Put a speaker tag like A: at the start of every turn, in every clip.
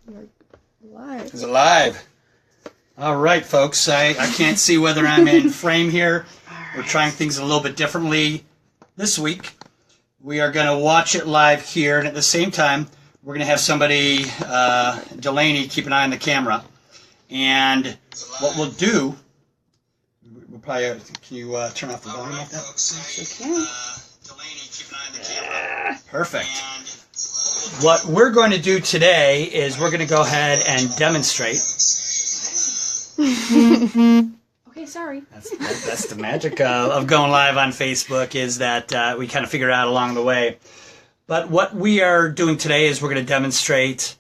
A: We're live.
B: Is it live? All right, folks. I can't see whether I'm in frame here. We're trying things a little bit differently this week. We are going to watch it live here, and at the same time, we're going to have somebody, Delaney, keep an eye on the camera. And what we'll do, we'll probably, can you turn off the volume off that?
A: Sure can.
B: Delaney, keep an eye on the camera. Perfect. What we're going to do today is we're going to go ahead and demonstrate.
A: Okay, sorry.
B: That's the magic of going live on Facebook, is that we kind of figure it out along the way. But what we are doing today is we're going to demonstrate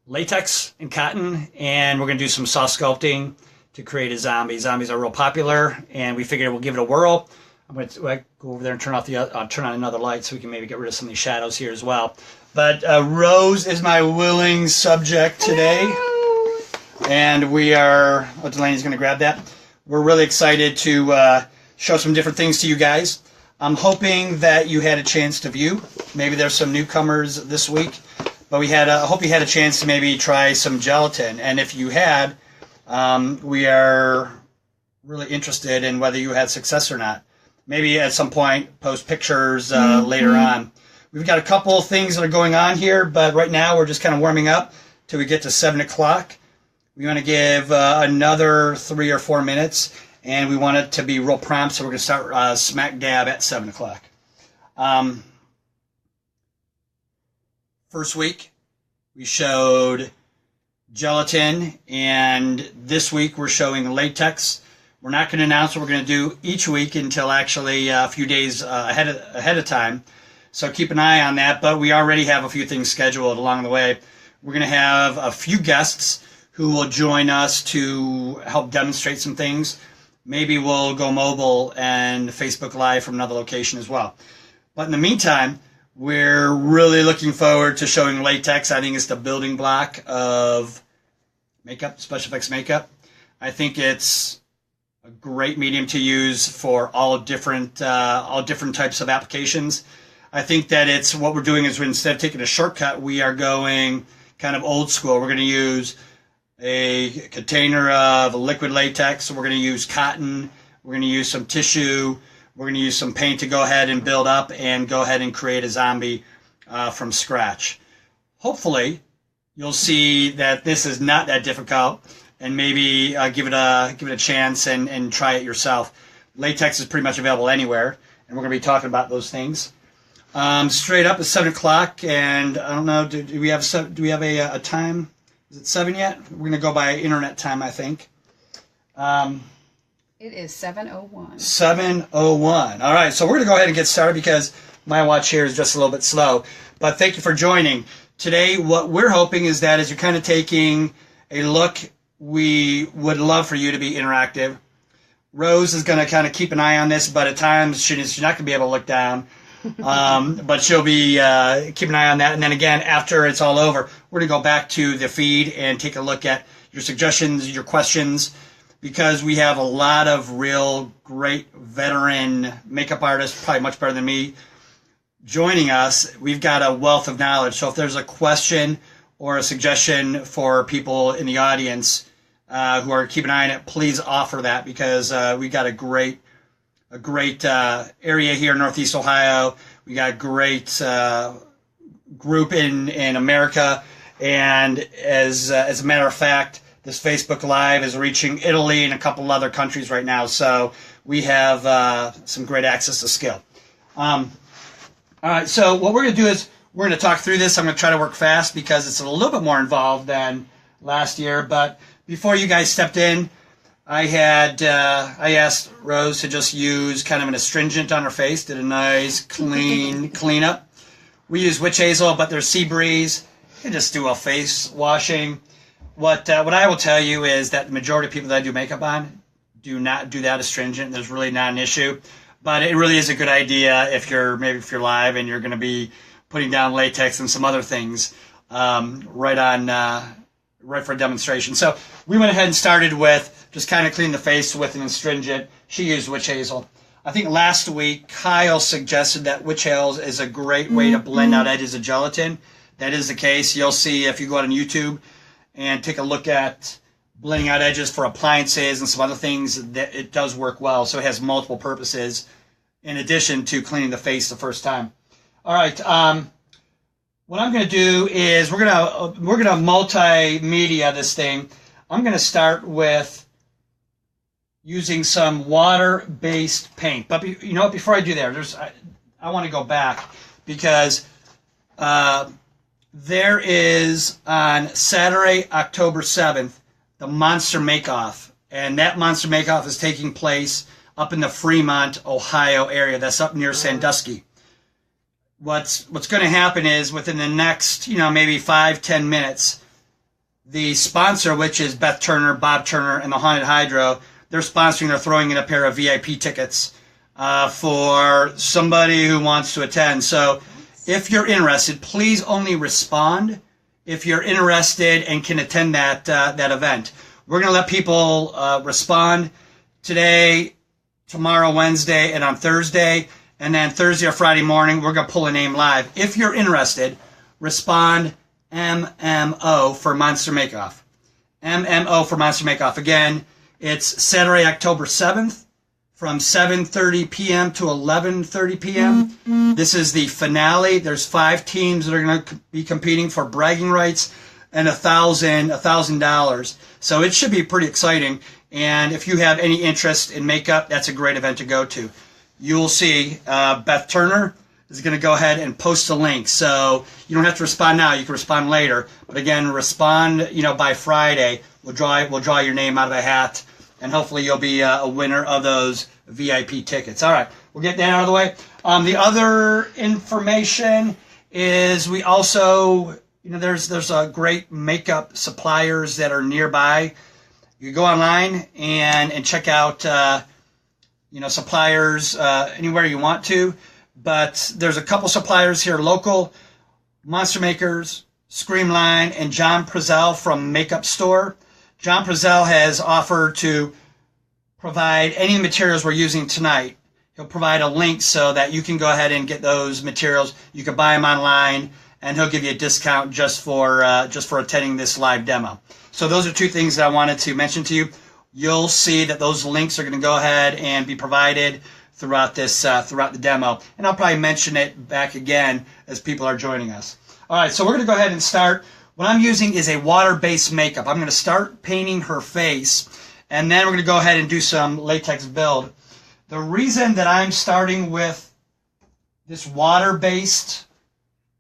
B: latex and cotton, and we're going to do some soft sculpting to create a zombie. Zombies are real popular, and we figured we'll give it a whirl. I'm going to go over there and turn on another light so we can maybe get rid of some of these shadows here as well. But Rose is my willing subject today.
A: Hello.
B: And we are, Delaney's going to grab that. We're really excited to show some different things to you guys. I'm hoping that you had a chance to view. Maybe there's some newcomers this week. But I hope you had a chance to maybe try some gelatin. And if you had, we are really interested in whether you had success or not. Maybe at some point post pictures later on. We've got a couple of things that are going on here, but right now we're just kind of warming up till we get to 7 o'clock. We want to give another 3 or 4 minutes, and we want it to be real prompt, so we're going to start smack dab at 7 o'clock. First week, we showed gelatin, and this week we're showing latex. We're not going to announce what we're going to do each week until actually a few days ahead of time. So keep an eye on that, but we already have a few things scheduled along the way. We're going to have a few guests who will join us to help demonstrate some things. Maybe we'll go mobile and Facebook Live from another location as well. But in the meantime, we're really looking forward to showing latex. I think it's the building block of makeup, special effects makeup. I think it's a great medium to use for all different types of applications. I think that it's what we're doing is instead of taking a shortcut, we are going kind of old school. We're going to use a container of liquid latex. We're going to use cotton. We're going to use some tissue. We're going to use some paint to go ahead and build up and go ahead and create a zombie from scratch. Hopefully, you'll see that this is not that difficult, and maybe give it a chance and try it yourself. Latex is pretty much available anywhere, and we're going to be talking about those things. Straight up at 7 o'clock, and I don't know. Do we have a time? Is it 7 yet? We're going to go by internet time, I think.
A: It is 7:01.
B: 7:01. All right, so we're going to go ahead and get started because my watch here is just a little bit slow. But thank you for joining. Today, what we're hoping is that as you're kind of taking a look, we would love for you to be interactive. Rose is going to kind of keep an eye on this, but at times she's not going to be able to look down. But she'll be keep an eye on that. And then again, after it's all over, we're going to go back to the feed and take a look at your suggestions, your questions, because we have a lot of real great veteran makeup artists, probably much better than me, joining us. We've got a wealth of knowledge. So if there's a question or a suggestion for people in the audience who are keeping an eye on it, please offer that, because we got a great area here in Northeast Ohio. We got a great group in America, and as a matter of fact, this Facebook Live is reaching Italy and a couple other countries right now. So we have some great access to skill. All right, so what we're going to do is we're going to talk through this. I'm going to try to work fast because it's a little bit more involved than last year. But before you guys stepped in, I asked Rose to just use kind of an astringent on her face, did a nice clean cleanup. We use witch hazel, but there's sea breeze. You just do a face washing. What I will tell you is that the majority of people that I do makeup on do not do that astringent. There's really not an issue, but it really is a good idea if you're live and you're going to be putting down latex and some other things right for a demonstration. So we went ahead and started with just kind of cleaning the face with an astringent. She used witch hazel. I think last week Kyle suggested that witch hazel is a great way to blend out edges of gelatin. that is the case. You'll see if you go out on YouTube and take a look at blending out edges for appliances and some other things, that it does work well. So it has multiple purposes in addition to cleaning the face the first time. All right. What I'm going to do is we're gonna multimedia this thing. I'm going to start with using some water-based paint. But you know what? Before I do that, I want to go back because there is on Saturday, October 7th, the Monster Make-Off. And that Monster Make-Off is taking place up in the Fremont, Ohio area. That's up near Sandusky. What's going to happen is within the next, maybe 5-10 minutes, the sponsor, which is Beth Turner, Bob Turner, and the Haunted Hydro, they're sponsoring, they're throwing in a pair of VIP tickets for somebody who wants to attend. So if you're interested, please only respond if you're interested and can attend that event. We're going to let people respond today, tomorrow, Wednesday, and on Thursday. And then Thursday or Friday morning, we're going to pull a name live. If you're interested, respond MMO for Monster Makeoff. MMO for Monster Makeoff. Again, it's Saturday, October 7th from 7:30 p.m. to 11:30 p.m. This is the finale. There's 5 teams that are going to be competing for bragging rights and $1,000. So it should be pretty exciting. And if you have any interest in makeup, that's a great event to go to. You'll see Beth Turner is going to go ahead and post a link. So you don't have to respond now. You can respond later. But again, respond by Friday. We'll draw your name out of a hat, and hopefully you'll be a winner of those VIP tickets. All right, we'll get that out of the way. The other information is we also, there's a great makeup suppliers that are nearby. You can go online and check out suppliers anywhere you want to, but there's a couple suppliers here local, Monster Makers, Screamline, and John Prezell from Makeup Store. John Prezell has offered to provide any materials we're using tonight. He'll provide a link so that you can go ahead and get those materials. You can buy them online, and he'll give you a discount just for attending this live demo. So those are 2 things that I wanted to mention to you. You'll see that those links are going to go ahead and be provided throughout throughout the demo, and I'll probably mention it back again as people are joining us. All right, so we're going to go ahead and start. What I'm using is a water-based makeup. I'm going to start painting her face, and then we're going to go ahead and do some latex build. The reason that I'm starting with this water-based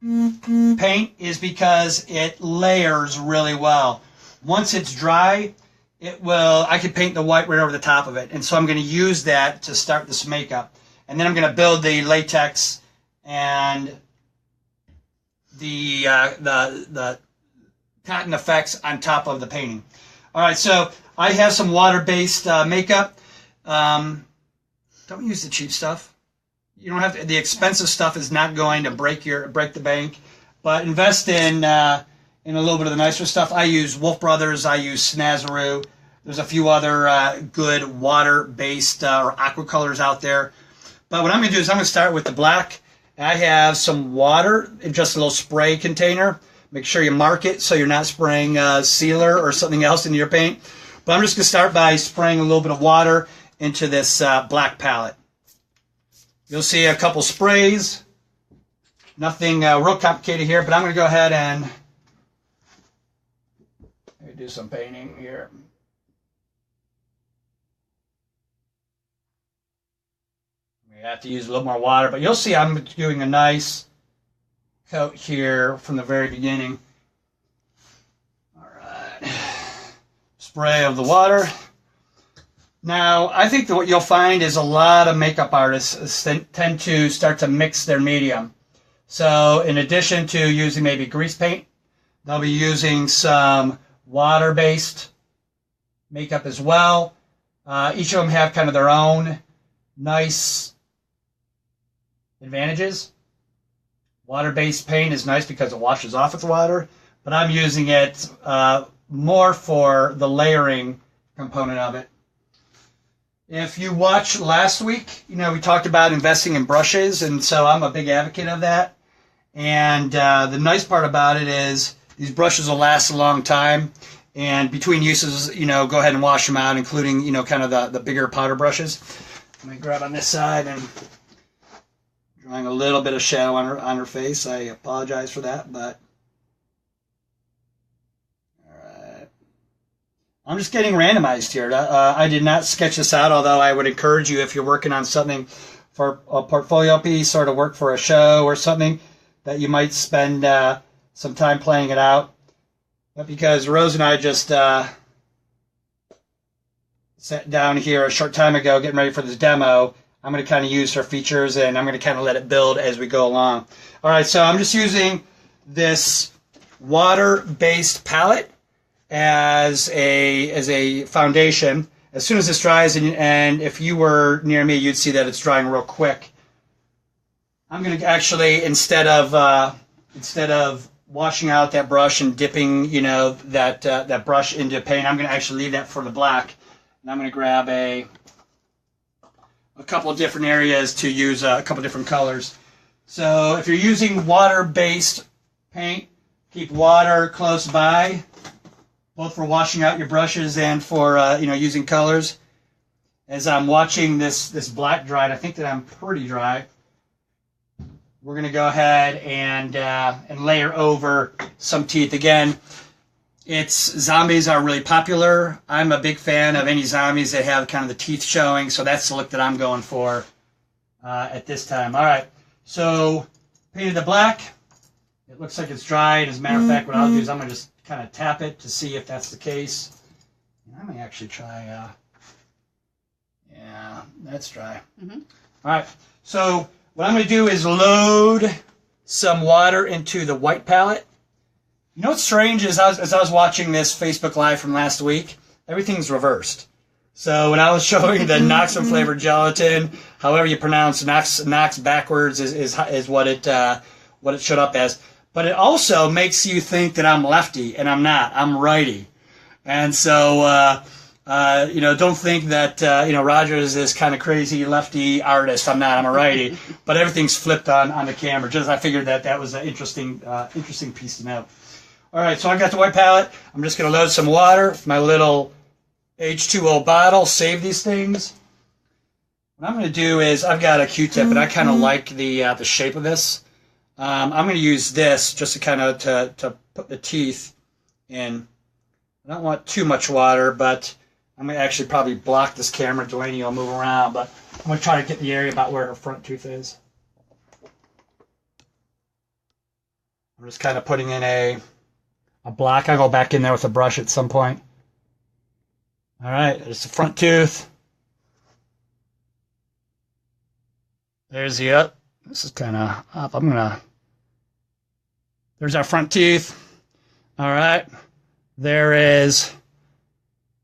B: paint is because it layers really well. Once it's dry, I can paint the white right over the top of it. And so I'm going to use that to start this makeup. And then I'm going to build the latex and the cotton effects on top of the painting. All right, so I have some water-based makeup. Don't use the cheap stuff. You don't have to, the expensive stuff is not going to break the bank, but invest in a little bit of the nicer stuff. I use Wolf Brothers. I use Snazaroo. There's a few other good water-based or aqua colors out there. But what I'm going to do is I'm going to start with the black. I have some water in just a little spray container. Make sure you mark it so you're not spraying sealer or something else into your paint. But I'm just going to start by spraying a little bit of water into this black palette. You'll see a couple sprays. Nothing real complicated here, but I'm going to go ahead and do some painting here. We have to use a little more water, but you'll see I'm doing a nice coat here from the very beginning. All right. Spray of the water. Now, I think that what you'll find is a lot of makeup artists tend to start to mix their medium. So in addition to using maybe grease paint, they'll be using some water-based makeup as well. Each of them have kind of their own nice advantages. Water-based paint is nice because it washes off with the water, but I'm using it more for the layering component of it. If you watched last week, we talked about investing in brushes, and so I'm a big advocate of that. And the nice part about it is these brushes will last a long time. And between uses, you know, go ahead and wash them out, including, you know, kind of the bigger powder brushes. Let me grab on this side and drawing a little bit of shadow on her face. I apologize for that, but all right. I'm just getting randomized here. I did not sketch this out, although I would encourage you, if you're working on something for a portfolio piece or to work for a show or something, that you might spend some time playing it out. But because Rose and I just sat down here a short time ago getting ready for this demo, I'm going to kind of use her features, and I'm going to kind of let it build as we go along. All right, so I'm just using this water-based palette as a foundation. As soon as this dries, and if you were near me, you'd see that it's drying real quick. I'm going to actually, instead of washing out that brush and dipping, you know, that brush into paint, I'm going to actually leave that for the black. And I'm going to grab a couple of different areas to use a couple of different colors. So if you're using water-based paint, keep water close by, both for washing out your brushes and for you know, using colors. As I'm watching this black dry, I think that I'm pretty dry. We're going to go ahead and layer over some teeth. Again, zombies are really popular. I'm a big fan of any zombies that have kind of the teeth showing, so that's the look that I'm going for at this time. All right, so painted the black. It looks like it's dried. As a matter of fact, what I'll do is I'm going to just kind of tap it to see if that's the case. I may actually try, yeah, that's dry. All right, so what I'm going to do is load some water into the white palette. You know what's strange is as I was watching this Facebook Live from last week, everything's reversed. So when I was showing the Noxum flavored gelatin, however you pronounce Nox backwards is what it showed up as. But it also makes you think that I'm lefty, and I'm not. I'm righty. And so you know, don't think that you know, Roger is this kind of crazy lefty artist. I'm not. I'm a righty. But everything's flipped on the camera. Just I figured that was an interesting piece to note. All right, so I got the white palette. I'm just going to load some water, my little H2O bottle, save these things. What I'm going to do is, I've got a Q-tip, and I kind of like the shape of this. I'm going to use this just to kind of to put the teeth in. I don't want too much water, but I'm going to actually probably block this camera. Delaney will move around, but I'm going to try to get the area about where her front tooth is. I'm just kind of putting in a block. I'll go back in there with a brush at some point. All right, there's the front tooth. There's the up. This is kind of up. There's our front tooth. All right, there is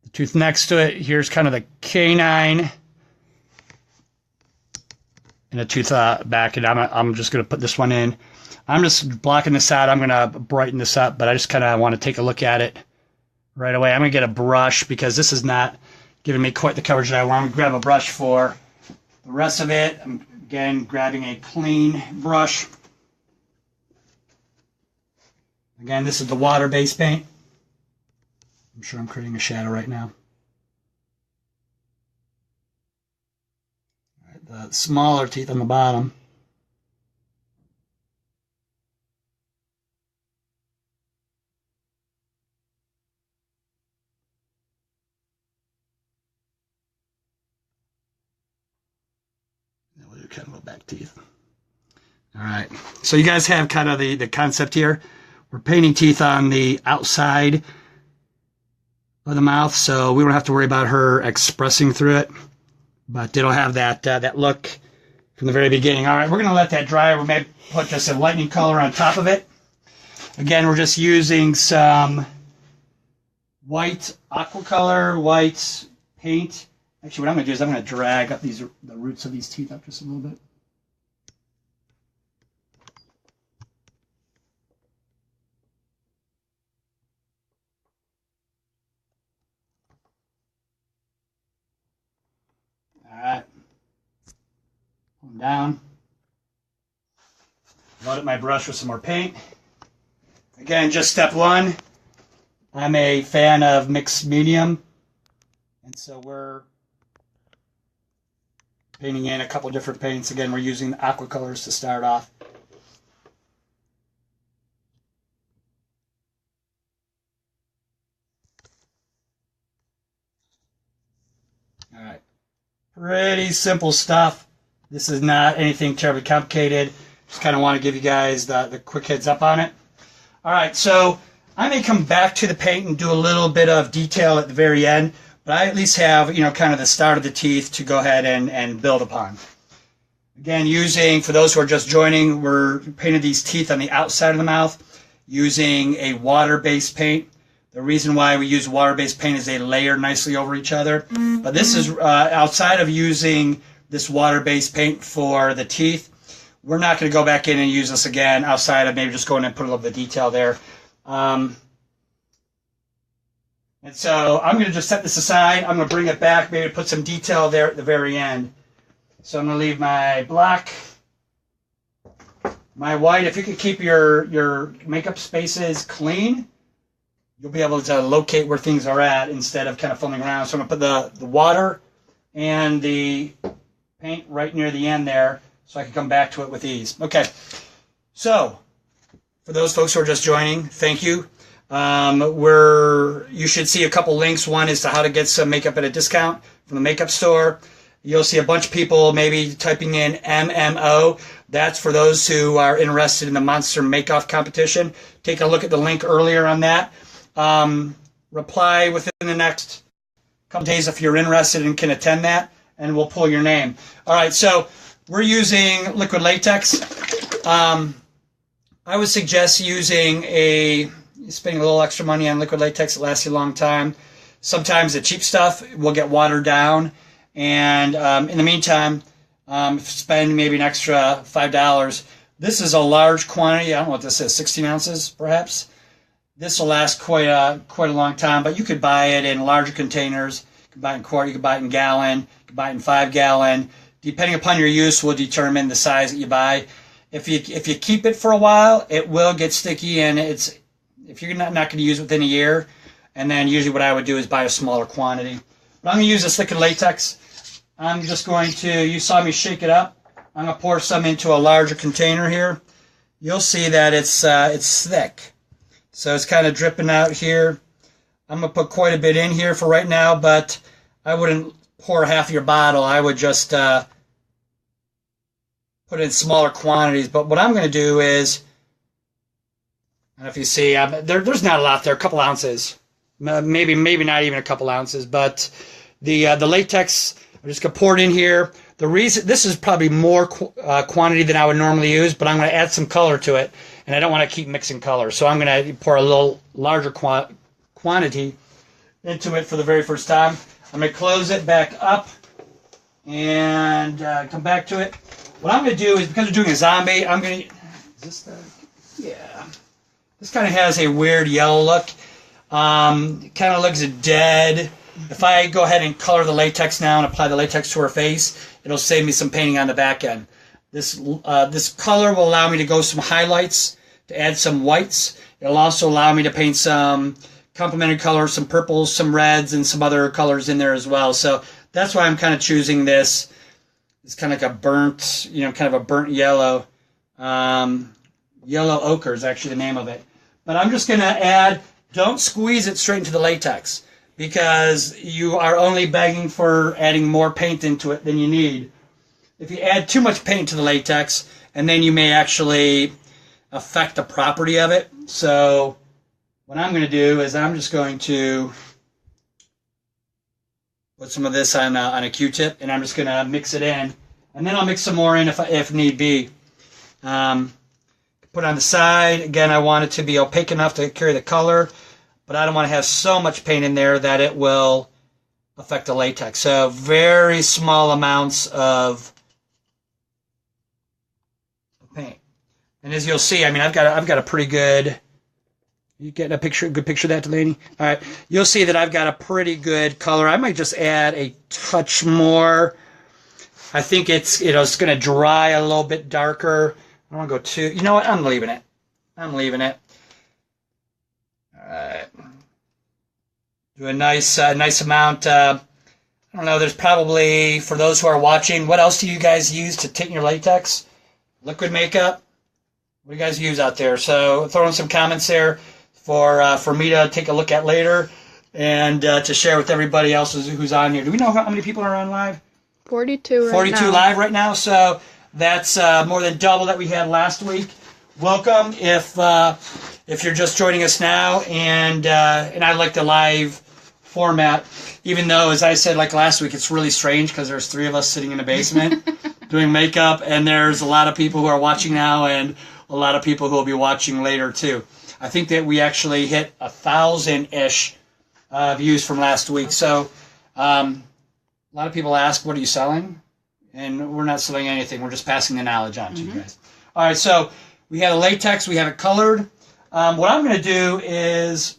B: the tooth next to it. Here's kind of the canine. And a tooth back, and I'm just going to put this one in. I'm just blocking this out. I'm going to brighten this up, but I just kind of want to take a look at it right away. I'm going to get a brush because this is not giving me quite the coverage that I want. I'm going to grab a brush for the rest of it. I'm, again, grabbing a clean brush. Again, this is the water-based paint. I'm sure I'm creating a shadow right now. All right, the smaller teeth on the bottom. We'll do kind of little back teeth. All right, so you guys have kind of the concept here. We're painting teeth on the outside of the mouth, so we don't have to worry about her expressing through it. But it'll have that look from the very beginning. All right, we're going to let that dry. We may put just a lightning color on top of it. Again, we're just using some white aqua color, white paint. Actually, what I'm going to do is I'm going to drag up the roots of these teeth up just a little bit. All right. Pull them down. Load up my brush with some more paint. Again, just step one. I'm a fan of mixed medium, and so we're painting in a couple different paints. Again, we're using aqua colors to start off. All right, pretty simple stuff. This is not anything terribly complicated. Just kind of want to give you guys the quick heads up on it. All right, so I may come back to the paint and do a little bit of detail at the very end, but I at least have, kind of the start of the teeth to go ahead and build upon. Again, using, for those who are just joining, we're painting these teeth on the outside of the mouth using a water-based paint. The reason why we use water-based paint is they layer nicely over each other. But this is outside of using this water-based paint for the teeth. We're not going to go back in and use this again outside of maybe just going and put a little bit of detail there. And so I'm going to just set this aside. I'm going to bring it back, maybe put some detail there at the very end. So I'm going to leave my black, my white. If you can keep your makeup spaces clean, you'll be able to locate where things are at instead of kind of fumbling around. So I'm going to put the water and the paint right near the end there so I can come back to it with ease. Okay, so for those folks who are just joining, thank you. You should see a couple links. One is to how to get some makeup at a discount from the makeup store. You'll see a bunch of people maybe typing in MMO. That's for those who are interested in the Monster Make-Off competition. Take a look at the link earlier on that. Reply within the next couple days if you're interested and can attend that, and we'll pull your name. All right, so we're using liquid latex. I would suggest spending a little extra money on liquid latex. It lasts you a long time. Sometimes the cheap stuff will get watered down, and in the meantime, spend maybe an extra $5. This is a large quantity. I don't know what this is, 16 ounces perhaps. This will last quite a long time, but you could buy it in larger containers. You could buy it in quart, you could buy it in gallon, you could buy it in 5-gallon. Depending upon your use will determine the size that you buy. If you keep it for a while, it will get sticky, and if you're not going to use it within a year, and then usually what I would do is buy a smaller quantity. But I'm going to use this liquid latex. I'm just going to, you saw me shake it up. I'm going to pour some into a larger container here. You'll see that it's thick. So it's kind of dripping out here. I'm going to put quite a bit in here for right now, but I wouldn't pour half your bottle. I would just put in smaller quantities. But what I'm going to do is, I don't know if you see, there's not a lot there, a couple ounces. Maybe not even a couple ounces. But the latex, I'm just going to pour it in here. The reason, this is probably more quantity than I would normally use, but I'm going to add some color to it. And I don't want to keep mixing colors. So I'm going to pour a little larger quantity into it for the very first time. I'm going to close it back up and come back to it. What I'm going to do is, because we're doing a zombie, I'm going to... Is this the... Yeah. This kind of has a weird yellow look. It kind of looks dead. If I go ahead and color the latex now and apply the latex to her face, it'll save me some painting on the back end. This color will allow me to go some highlights, to add some whites. It'll also allow me to paint some complementary colors, some purples, some reds, and some other colors in there as well. So that's why I'm kind of choosing this. It's kind of like a burnt, kind of a burnt yellow. Yellow ochre is actually the name of it. But I'm just going to add, don't squeeze it straight into the latex, because you are only begging for adding more paint into it than you need. If you add too much paint to the latex, and then you may actually affect the property of it. So what I'm going to do is I'm just going to put some of this on a Q-tip, and I'm just going to mix it in. And then I'll mix some more in if need be. Put it on the side. Again, I want it to be opaque enough to carry the color, but I don't want to have so much paint in there that it will affect the latex. So very small amounts of paint. And as you'll see, I mean, I've got a pretty good... You getting a good picture of that, Delaney? All right. You'll see that I've got a pretty good color. I might just add a touch more. I think it's going to dry a little bit darker. I don't want to go too... You know what? I'm leaving it. I'm leaving it. All right. Do a nice amount. I don't know. There's probably, for those who are watching, what else do you guys use to tint your latex? Liquid makeup? What do you guys use out there? So throw in some comments there for me to take a look at later and to share with everybody else who's on here. Do we know how many people are on live?
C: 42 right
B: 42
C: now.
B: live right now. So that's more than double that we had last week. Welcome if you're just joining us now, and I like the live format, even though, as I said, like last week, it's really strange because there's 3 of us sitting in the basement doing makeup, and there's a lot of people who are watching now and a lot of people who will be watching later too. I think that we actually hit 1,000-ish views from last week. So a lot of people ask, what are you selling? And we're not selling anything. We're just passing the knowledge on to you guys. All right, so we have a latex. We have it colored. What I'm going to do is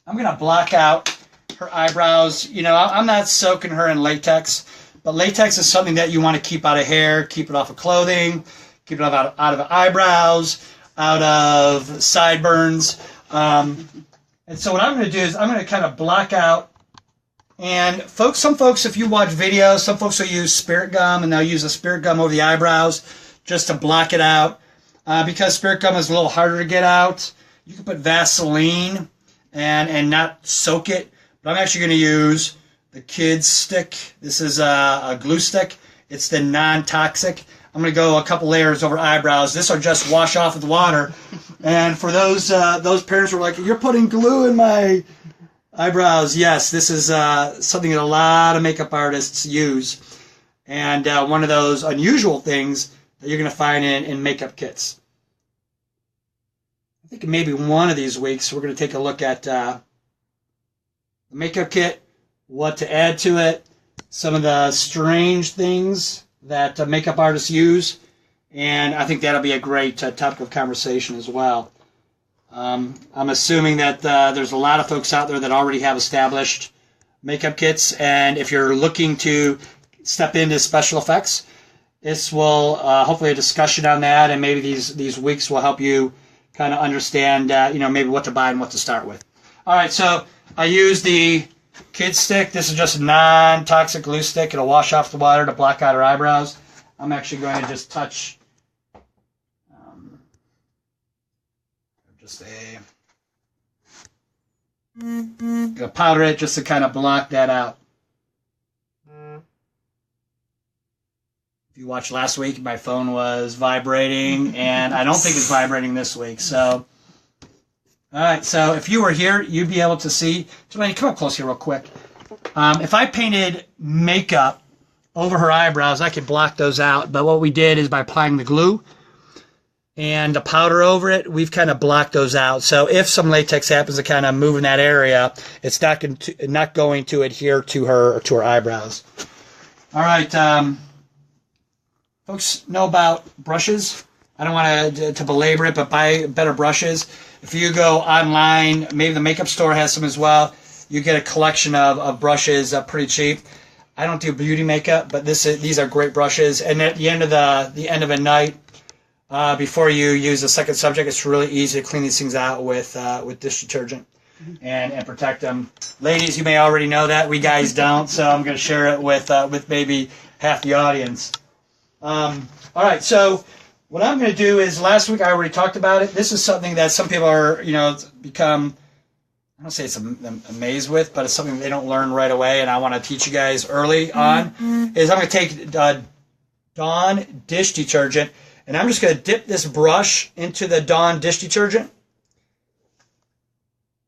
B: I'm going to block out her eyebrows. You know, I'm not soaking her in latex, but latex is something that you want to keep out of hair, keep it off of clothing, keep it out of eyebrows, out of sideburns. And so what I'm going to do is I'm going to kind of block out. And some folks, if you watch videos, some folks will use spirit gum, and they'll use the spirit gum over the eyebrows just to block it out. Because spirit gum is a little harder to get out, you can put Vaseline and not soak it. But I'm actually going to use the Kids stick. This is a glue stick. It's the non-toxic. I'm going to go a couple layers over eyebrows. This will just wash off with water. And for those parents who are like, you're putting glue in my eyebrows. Yes, this is something that a lot of makeup artists use. And one of those unusual things that you're going to find in makeup kits. I think maybe one of these weeks we're going to take a look at the makeup kit, what to add to it, some of the strange things that makeup artists use, and I think that'll be a great topic of conversation as well. I'm assuming that there's a lot of folks out there that already have established makeup kits, and if you're looking to step into special effects, this will hopefully a discussion on that, and maybe these weeks will help you kind of understand maybe what to buy and what to start with. All right, so I use the Kids stick. This is just a non-toxic glue stick. It'll wash off the water to block out our eyebrows. I'm actually going to just touch gonna powder it just to kind of block that out. If you watched last week, my phone was vibrating, and I don't think it's vibrating this week. So, all right. So if you were here, you'd be able to see. Delaney, come up close here real quick. If I painted makeup over her eyebrows, I could block those out. But what we did is by applying the glue and the powder over it, we've kind of blocked those out. So if some latex happens to kind of move in that area, it's not going to adhere to her eyebrows. All right. Folks know about brushes. I don't want to belabor it, but buy better brushes. If you go online, maybe the makeup store has some as well. You get a collection of brushes pretty cheap. I don't do beauty makeup, but these are great brushes. And at the end of a night, before you use the second subject, it's really easy to clean these things out with dish detergent and protect them. Ladies, you may already know that. We guys don't, so I'm going to share it with maybe half the audience. All right, so what I'm going to do is, last week I already talked about it. This is something that some people are, become, I don't say it's amazed with, but it's something they don't learn right away, and I want to teach you guys early on, is I'm going to take Dawn dish detergent, and I'm just going to dip this brush into the Dawn dish detergent,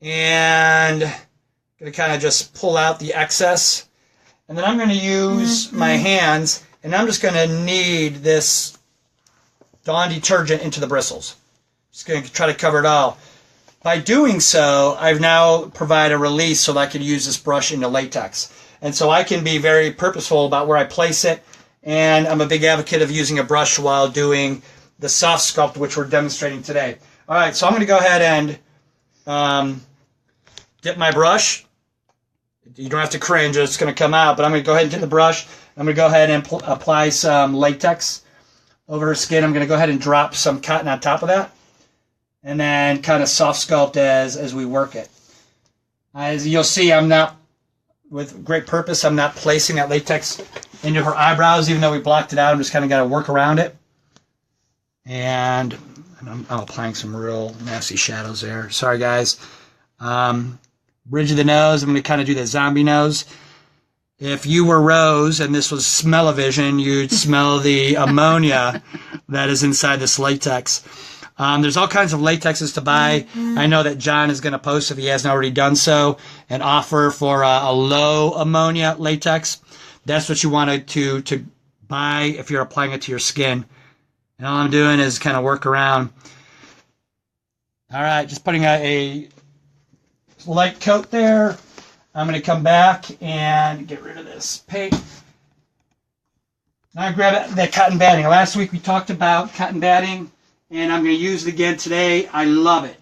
B: and going to kind of just pull out the excess, and then I'm going to use my hands, and I'm just going to knead this Dawn detergent into the bristles. Just going to try to cover it all. By doing so, I've now provided a release so that I can use this brush into latex. And so I can be very purposeful about where I place it. And I'm a big advocate of using a brush while doing the soft sculpt, which we're demonstrating today. All right, so I'm going to go ahead and dip my brush. You don't have to cringe, it's going to come out, but I'm going to go ahead and dip the brush. I'm going to go ahead and apply some latex over her skin. I'm going to go ahead and drop some cotton on top of that, and then kind of soft sculpt as we work it. As you'll see, I'm not, with great purpose, I'm not placing that latex into her eyebrows, even though we blocked it out. I'm just kind of got to work around it. And I'm applying some real nasty shadows there. Sorry, guys. Bridge of the nose. I'm going to kind of do the zombie nose. If you were Rose and this was smell-o-vision, you'd smell the ammonia that is inside this latex. There's all kinds of latexes to buy. I know that John is going to post, if he hasn't already done so, an offer for a low ammonia latex. That's what you want to buy if you're applying it to your skin. And all I'm doing is kind of work around. All right, just putting a light coat there. I'm going to come back and get rid of this paint. Now I grab that cotton batting. Last week we talked about cotton batting, and I'm going to use it again today. I love it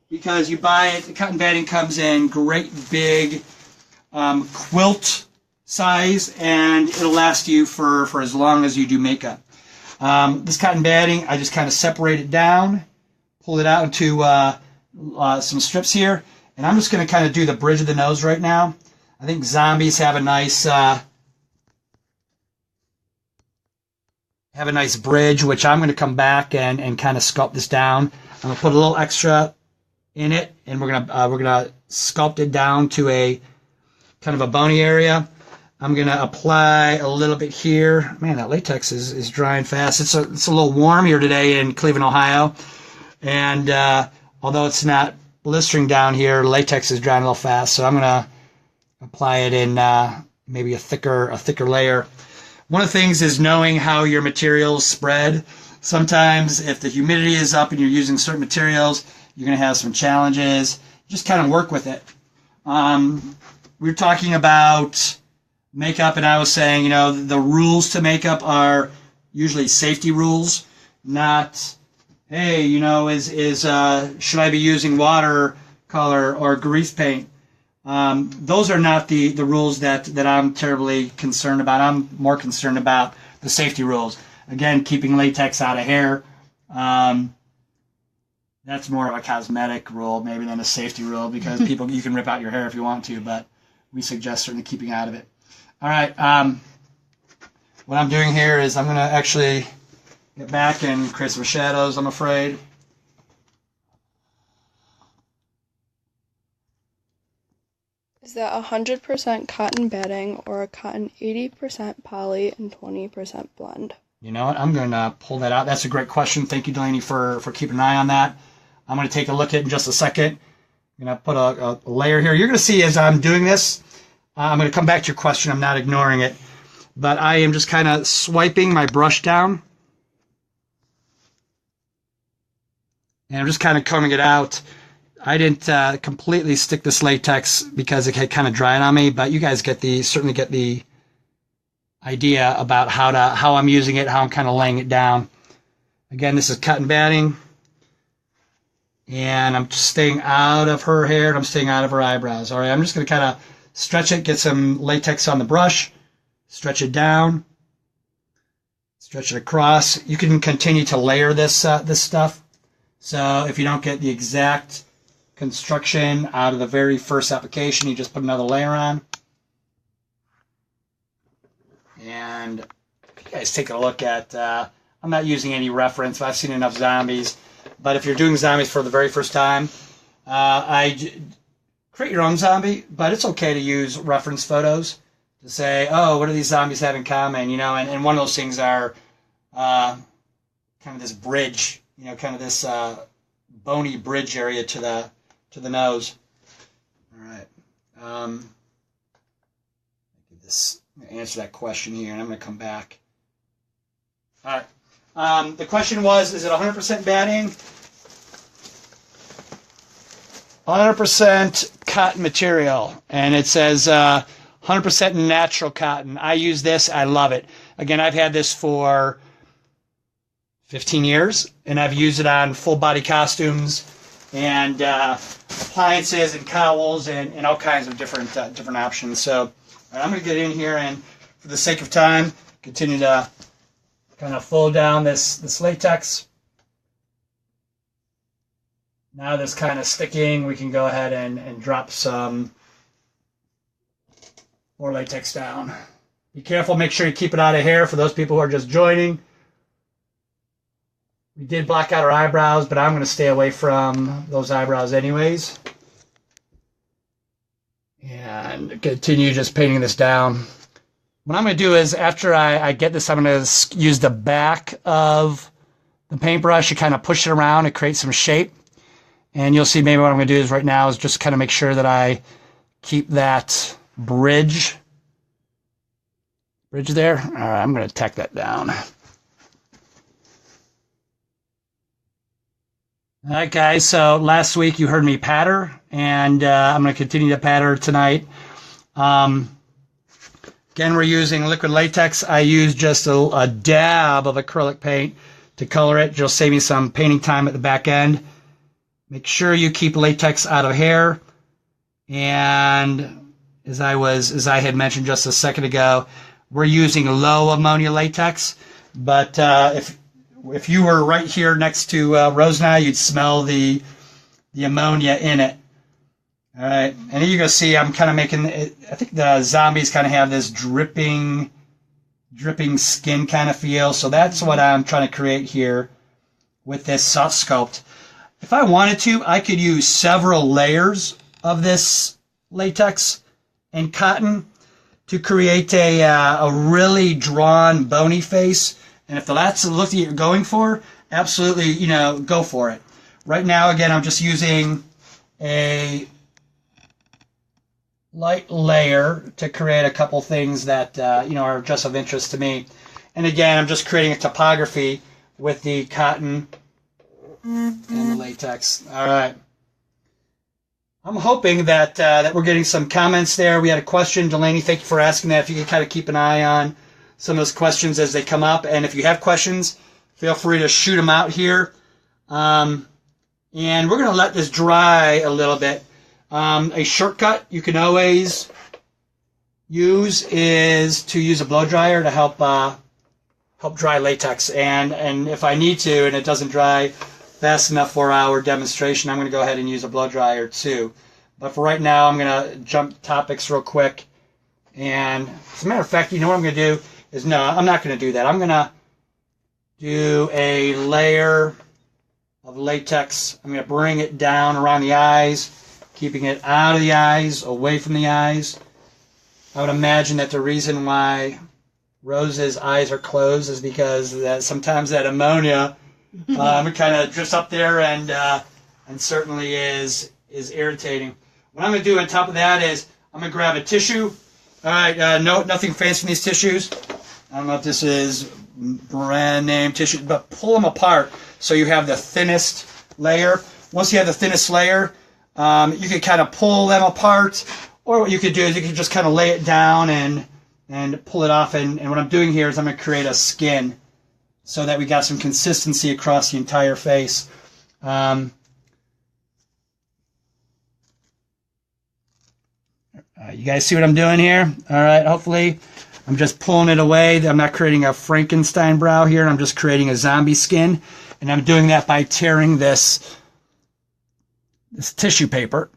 B: because you buy it. The cotton batting comes in great big quilt size, and it'll last you for as long as you do makeup. This cotton batting, I just kind of separate it down, pull it out into some strips here. And I'm just going to kind of do the bridge of the nose right now. I think zombies have a nice bridge, which I'm going to come back and kind of sculpt this down. I'm going to put a little extra in it, and we're gonna sculpt it down to a kind of a bony area. I'm going to apply a little bit here. Man, that latex is drying fast. It's a little warm here today in Cleveland, Ohio, and although it's not blistering down here, latex is drying a little fast, so I'm going to apply it in maybe a thicker layer. One of the things is knowing how your materials spread. Sometimes if the humidity is up and you're using certain materials, you're going to have some challenges. Just kind of work with it. We were talking about makeup, and I was saying, you know, the rules to makeup are usually safety rules, not, hey, you know, should I be using watercolor or grease paint? Those are not the rules that I'm terribly concerned about. I'm more concerned about the safety rules. Again, keeping latex out of hair. That's more of a cosmetic rule maybe than a safety rule, because you can rip out your hair if you want to, but we suggest certainly keeping out of it. All right. What I'm doing here is I'm going to actually get back and create some shadows, I'm afraid.
C: Is that 100% cotton batting or a cotton 80% poly and 20% blend?
B: You know what? I'm going to pull that out. That's a great question. Thank you, Delaney, for keeping an eye on that. I'm going to take a look at it in just a second. I'm going to put a layer here. You're going to see as I'm doing this, I'm going to come back to your question. I'm not ignoring it. But I am just kind of swiping my brush down. And I'm just kind of combing it out. I didn't completely stick this latex because it had kind of dried on me, but you guys certainly get the idea about how I'm using it, how I'm kind of laying it down. Again, this is cotton batting, and I'm just staying out of her hair, and I'm staying out of her eyebrows. All right, I'm just going to kind of stretch it, get some latex on the brush, stretch it down, stretch it across. You can continue to layer this stuff. So if you don't get the exact construction out of the very first application, you just put another layer on. And you guys take a look at, I'm not using any reference, I've seen enough zombies, but if you're doing zombies for the very first time, create your own zombie, but it's okay to use reference photos to say, oh, what do these zombies have in common, you know, and one of those things are kind of this bridge, you know, kind of this bony bridge area to the nose. All right. This answer that question here, and I'm going to come back. All right. The question was, is it 100% batting? 100% cotton material, and it says 100% natural cotton. I use this. I love it. Again, I've had this for 15 years, and I've used it on full body costumes and appliances and cowls and all kinds of different options. So I'm going to get in here and, for the sake of time, continue to kind of fold down this latex. Now this kind of sticking, we can go ahead and drop some more latex down. Be careful, make sure you keep it out of hair for those people who are just joining. We did block out our eyebrows, but I'm going to stay away from those eyebrows anyways. And continue just painting this down. What I'm going to do is, after I get this, I'm going to use the back of the paintbrush to kind of push it around and create some shape. And you'll see maybe what I'm going to do is right now is just kind of make sure that I keep that bridge there. All right, I'm going to tack that down. All right, guys, so last week you heard me patter, and I'm going to continue to patter tonight. Again, we're using liquid latex. I use just a dab of acrylic paint to color it. It'll save me some painting time at the back end. Make sure you keep latex out of hair. And as I had mentioned just a second ago, we're using low ammonia latex. But if you were right here next to Rose and I, you'd smell the ammonia in it. All right, and then you're going to see I'm kind of making it, I think the zombies kind of have this dripping skin kind of feel. So that's what I'm trying to create here with this soft sculpt. If I wanted to, I could use several layers of this latex and cotton to create a really drawn, bony face. And if that's the look that you're going for, absolutely, go for it. Right now, again, I'm just using a light layer to create a couple things that, are just of interest to me. And again, I'm just creating a topography with the cotton and the latex. All right. I'm hoping that we're getting some comments there. We had a question. Delaney, thank you for asking that. If you can kind of keep an eye on some of those questions as they come up. And if you have questions, feel free to shoot them out here. And we're going to let this dry a little bit. A shortcut you can always use is to use a blow dryer to help dry latex. And if I need to and it doesn't dry fast enough for our demonstration, I'm going to go ahead and use a blow dryer too. But for right now, I'm going to jump topics real quick. And as a matter of fact, you know what I'm going to do is, no, I'm not going to do that. I'm going to do a layer of latex. I'm going to bring it down around the eyes, keeping it out of the eyes, away from the eyes. I would imagine that the reason why Rose's eyes are closed is because sometimes that ammonia kind of drifts up there and certainly is irritating. What I'm going to do on top of that is I'm going to grab a tissue. All right, nothing fancy in these tissues. I don't know if this is brand name tissue, but pull them apart so you have the thinnest layer. Once you have the thinnest layer, you can kind of pull them apart, or what you could do is you could just kind of lay it down and pull it off. And what I'm doing here is I'm going to create a skin so that we got some consistency across the entire face. You guys see what I'm doing here? All right, hopefully I'm just pulling it away. I'm not creating a Frankenstein brow here. I'm just creating a zombie skin. And I'm doing that by tearing this tissue paper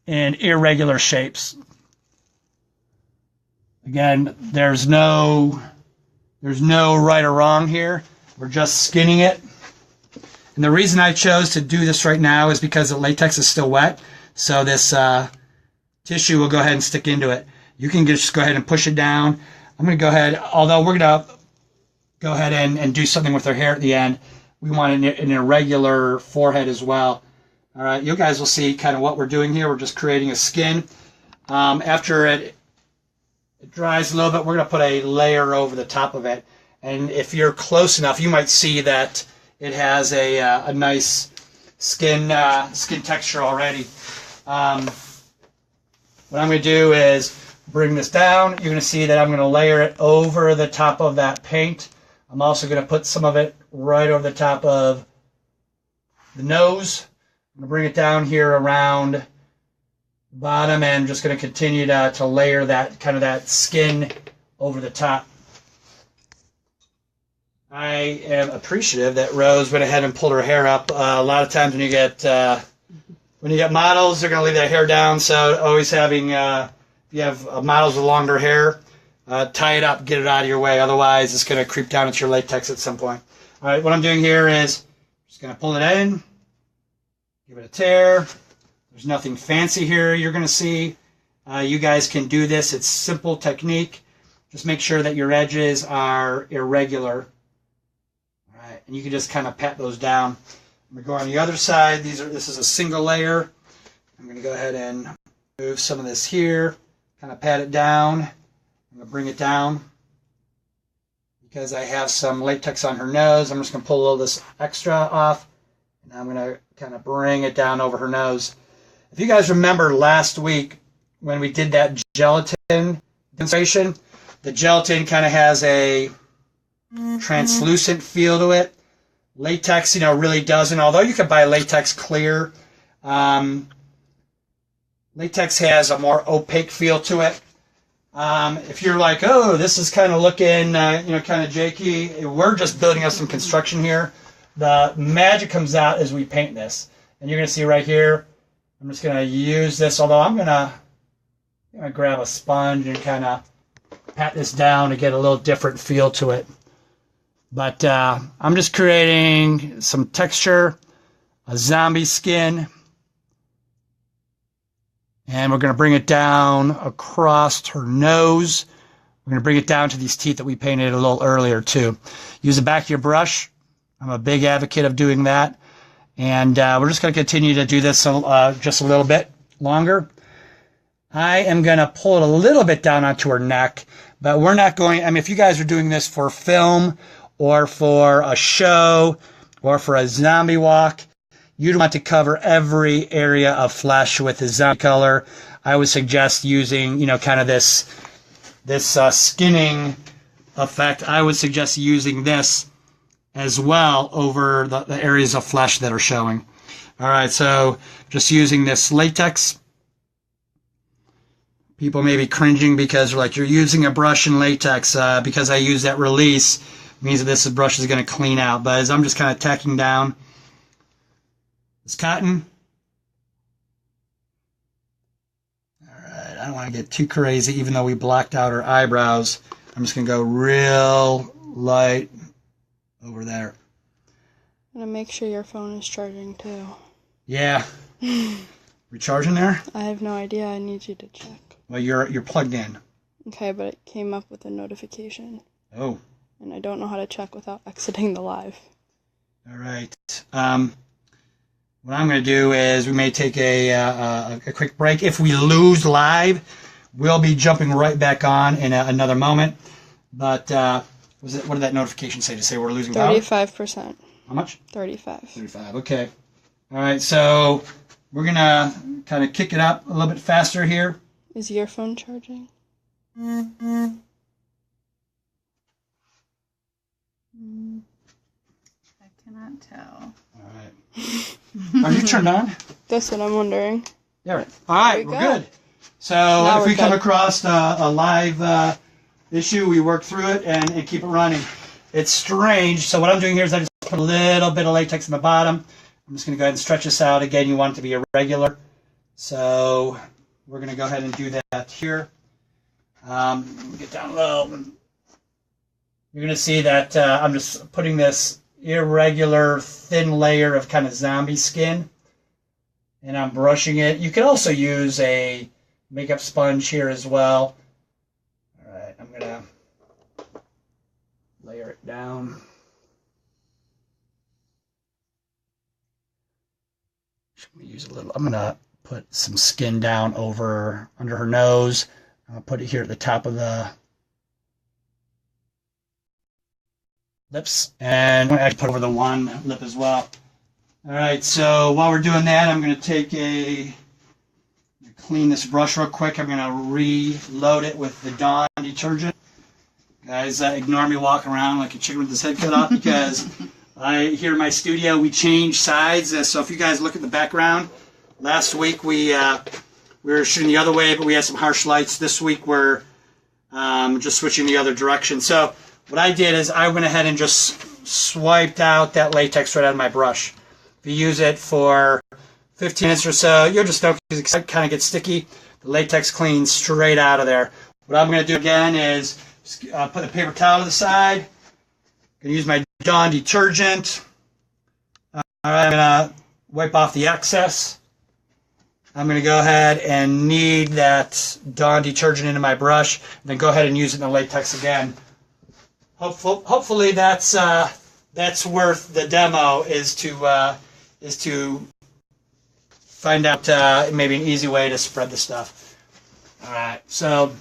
B: in irregular shapes. Again, there's no right or wrong here. We're just skinning it. And the reason I chose to do this right now is because the latex is still wet. So this tissue will go ahead and stick into it. You can just go ahead and push it down. I'm going to go ahead, although we're going to go ahead and do something with her hair at the end, we want an irregular forehead as well. All right, you guys will see kind of what we're doing here. We're just creating a skin. After it dries a little bit, we're going to put a layer over the top of it. And if you're close enough, you might see that it has a nice skin texture already. What I'm going to do is bring this down. You're going to see that I'm going to layer it over the top of that paint. I'm also going to put some of it right over the top of the nose. I'm going to bring it down here around the bottom, and I'm just going to continue to layer that skin over the top. I am appreciative that Rose went ahead and pulled her hair up. A lot of times when you get models, they're going to leave their hair down. So always having, if you have models with longer hair, tie it up, get it out of your way. Otherwise, it's going to creep down into your latex at some point. All right, what I'm doing here is just going to pull it in, give it a tear. There's nothing fancy here you're going to see. You guys can do this. It's simple technique. Just make sure that your edges are irregular. All right, and you can just kind of pat those down. I'm going to go on the other side. This is a single layer. I'm going to go ahead and move some of this here, kind of pat it down. I'm going to bring it down. Because I have some latex on her nose, I'm just going to pull a little of this extra off, and I'm going to kind of bring it down over her nose. If you guys remember last week when we did that gelatin demonstration, the gelatin kind of has a translucent feel to it. Latex, really doesn't. Although you can buy latex clear, latex has a more opaque feel to it. If you're like, oh, this is kind of looking, kind of jakey, we're just building up some construction here. The magic comes out as we paint this. And you're going to see right here, I'm just going to use this, although I'm going to grab a sponge and kind of pat this down to get a little different feel to it. But I'm just creating some texture, a zombie skin. And we're going to bring it down across her nose. We're going to bring it down to these teeth that we painted a little earlier too. Use the back of your brush. I'm a big advocate of doing that. And we're just going to continue to do this just a little bit longer. I am going to pull it a little bit down onto her neck, but we're not going, if you guys are doing this for film or for a show or for a zombie walk, you'd want to cover every area of flesh with the zombie color. I would suggest using, kind of this skinning effect. I would suggest using this as well over the areas of flesh that are showing. All right, so just using this latex. People may be cringing because they're like, you're using a brush in latex. Because I use that release, means that this brush is going to clean out. But as I'm just kind of tacking down this cotton. All right, I don't want to get too crazy, even though we blocked out her eyebrows. I'm just going to go real light over there.
C: I'm going to make sure your phone is charging too.
B: Yeah. Recharging there?
C: I have no idea. I need you to check.
B: Well, you're plugged in.
C: Okay, but it came up with a notification.
B: Oh.
C: And I don't know how to check without exiting the live.
B: All right. What I'm going to do is we may take a quick break. If we lose live, we'll be jumping right back on in another moment. But what did that notification say? To say we're losing power?
C: 35%.
B: How much?
C: 35.
B: 35. Okay. All right. So we're going to kind of kick it up a little bit faster here.
C: Is your phone charging?
A: I cannot tell.
B: All right. Are you turned on?
C: That's what I'm wondering.
B: Yeah. Right. All right. We're good. So if we come across a live issue, we work through it and keep it running. It's strange. So what I'm doing here is I just put a little bit of latex in the bottom. I'm just going to go ahead and stretch this out. Again, you want it to be irregular. So we're going to go ahead and do that here. Get down low. You're going to see that I'm just putting this irregular thin layer of kind of zombie skin. And I'm brushing it. You can also use a makeup sponge here as well. All right, I'm going to layer it down. I'm going to put some skin down under her nose. I'll put it here at the top of the lips. And I'm going to put over the one lip as well. All right, so while we're doing that, I'm going to clean this brush real quick. I'm going to reload it with the Dawn detergent. Guys, ignore me walking around like a chicken with his head cut off because here in my studio, we change sides. So if you guys look at the background, last week we were shooting the other way, but we had some harsh lights. This week we're just switching the other direction. So what I did is I went ahead and just swiped out that latex right out of my brush. If you use it for 15 minutes or so, you'll just know because it kind of gets sticky. The latex cleans straight out of there. What I'm going to do again is put the paper towel to the side. I'm going to use my Dawn detergent. I'm going to wipe off the excess. I'm going to go ahead and knead that Dawn detergent into my brush, and then go ahead and use it in the latex again. Hopefully that's worth the demo. Is to find out maybe an easy way to spread the stuff. All right, so.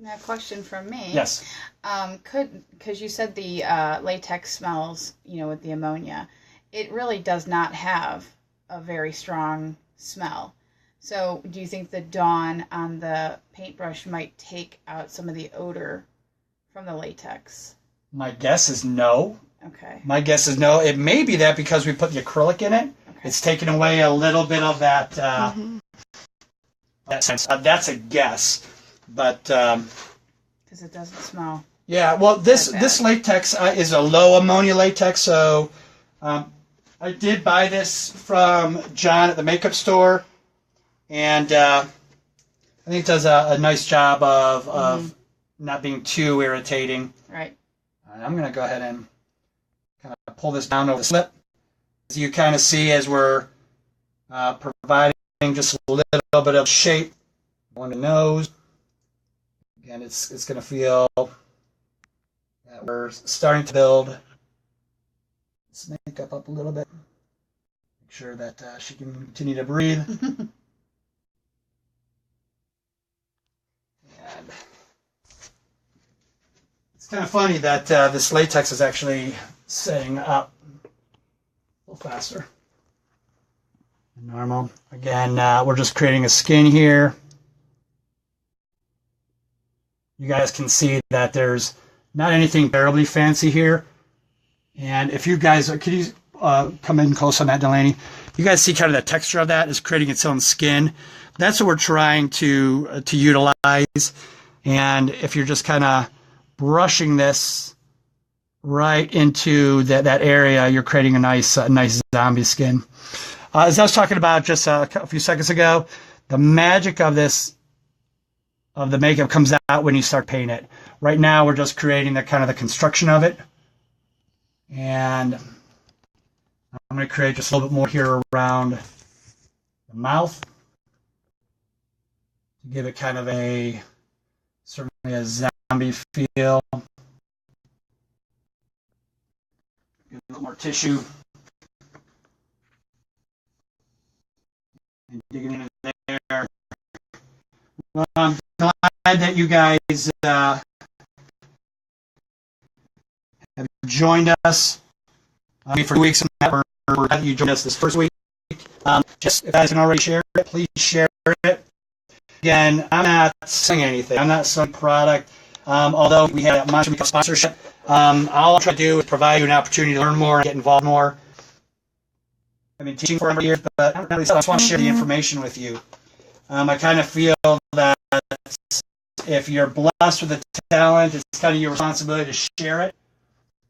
A: Now, question from me.
B: Yes.
A: Because you said the latex smells, with the ammonia, it really does not have a very strong smell. So do you think the Dawn on the paintbrush might take out some of the odor from the latex?
B: My guess is no.
A: Okay.
B: My guess is no. It may be that because we put the acrylic in it, okay. It's taken away a little bit of that, that sense. That's a guess. But
A: because it doesn't smell.
B: Yeah, well, this latex is a low ammonia latex, so I did buy this from John at the makeup store, and I think it does a nice job of not being too irritating.
A: Right.
B: I'm going to go ahead and kind of pull this down over the slip. As you kind of see, as we're providing just a little bit of shape on the nose. Again, it's going to feel that we're starting to build this makeup up a little bit. Make sure that she can continue to breathe. And it's kind of funny that this latex is actually setting up a little faster than normal. Again, we're just creating a skin here. You guys can see that there's not anything terribly fancy here. And if you guys, could you come in close on that, Delaney? You guys see kind of the texture of that is creating its own skin. That's what we're trying to utilize. And if you're just kind of brushing this right into that area, you're creating a nice zombie skin. As I was talking about just a few seconds ago, the magic of the makeup comes out when you start painting it. Right now, we're just creating the kind of the construction of it. And I'm going to create just a little bit more here around the mouth to give it kind of certainly a zombie feel. Get a little more tissue. And digging into there. Well, I'm glad that you guys have joined us for 2 weeks. We're glad that you joined us this first week. Just if you guys can already share it, please share it. Again, I'm not selling anything. I'm not selling product. Although we have a Monster Week sponsorship, all I'm trying to do is provide you an opportunity to learn more and get involved more. I've been teaching for a number of years, but I just want to share the information with you. I kind of feel that if you're blessed with a talent, it's kind of your responsibility to share it.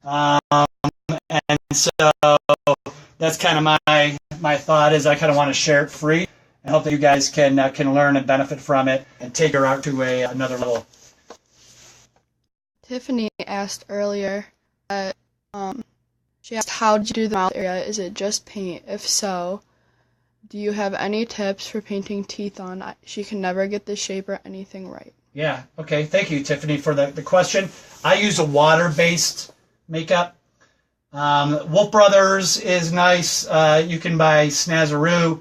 B: And so that's kind of my thought is I kind of want to share it free and hope that you guys can learn and benefit from it and take her out to another level.
C: Tiffany asked earlier that she asked, how did you do the mouth area? Is it just paint? If so, do you have any tips for painting teeth on? She can never get the shape or anything right.
B: Yeah, okay. Thank you, Tiffany, for the question. I use a water-based makeup. Wolf Brothers is nice. You can buy Snazaroo.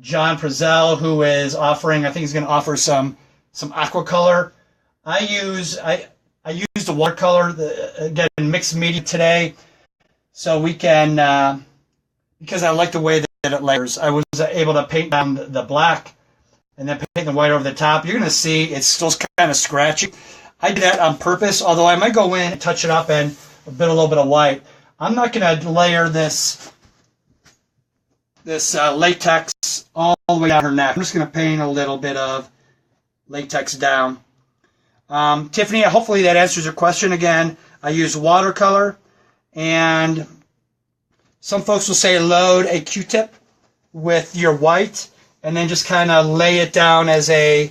B: John Prezell, who is offering, I think he's going to offer some aqua color. I used a watercolor, again, mixed media today. So we can, because I like the way that it layers, I was able to paint down the black and then paint the white over the top. You're going to see it's still kind of scratchy. I did that on purpose, although I might go in and touch it up and a little bit of white. I'm not going to layer this latex all the way down her neck. I'm just going to paint a little bit of latex down. Tiffany, hopefully that answers your question again. I use watercolor, and some folks will say load a Q-tip with your white and then just kind of lay it down as a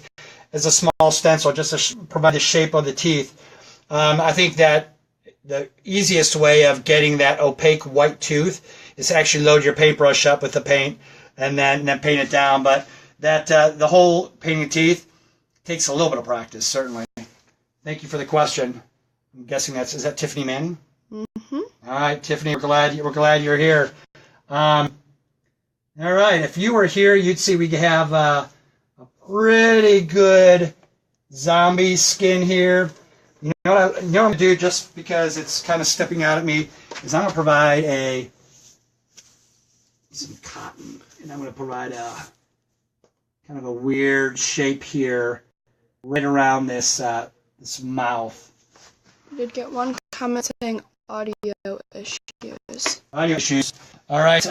B: small stencil just to provide the shape of the teeth. I think that the easiest way of getting that opaque white tooth is to actually load your paintbrush up with the paint and then paint it down. But that the whole painting teeth takes a little bit of practice, certainly. Thank you for the question. I'm guessing is that Tiffany Manning?
C: Mm-hmm.
B: All right, Tiffany, we're glad you're here. All right, if you were here, you'd see we have a pretty good zombie skin here. You know what I'm going to do, just because it's kind of stepping out at me, is I'm going to provide some cotton, and I'm going to provide a kind of a weird shape here right around this this mouth.
C: I did get one comment saying audio issues.
B: Audio issues. All right.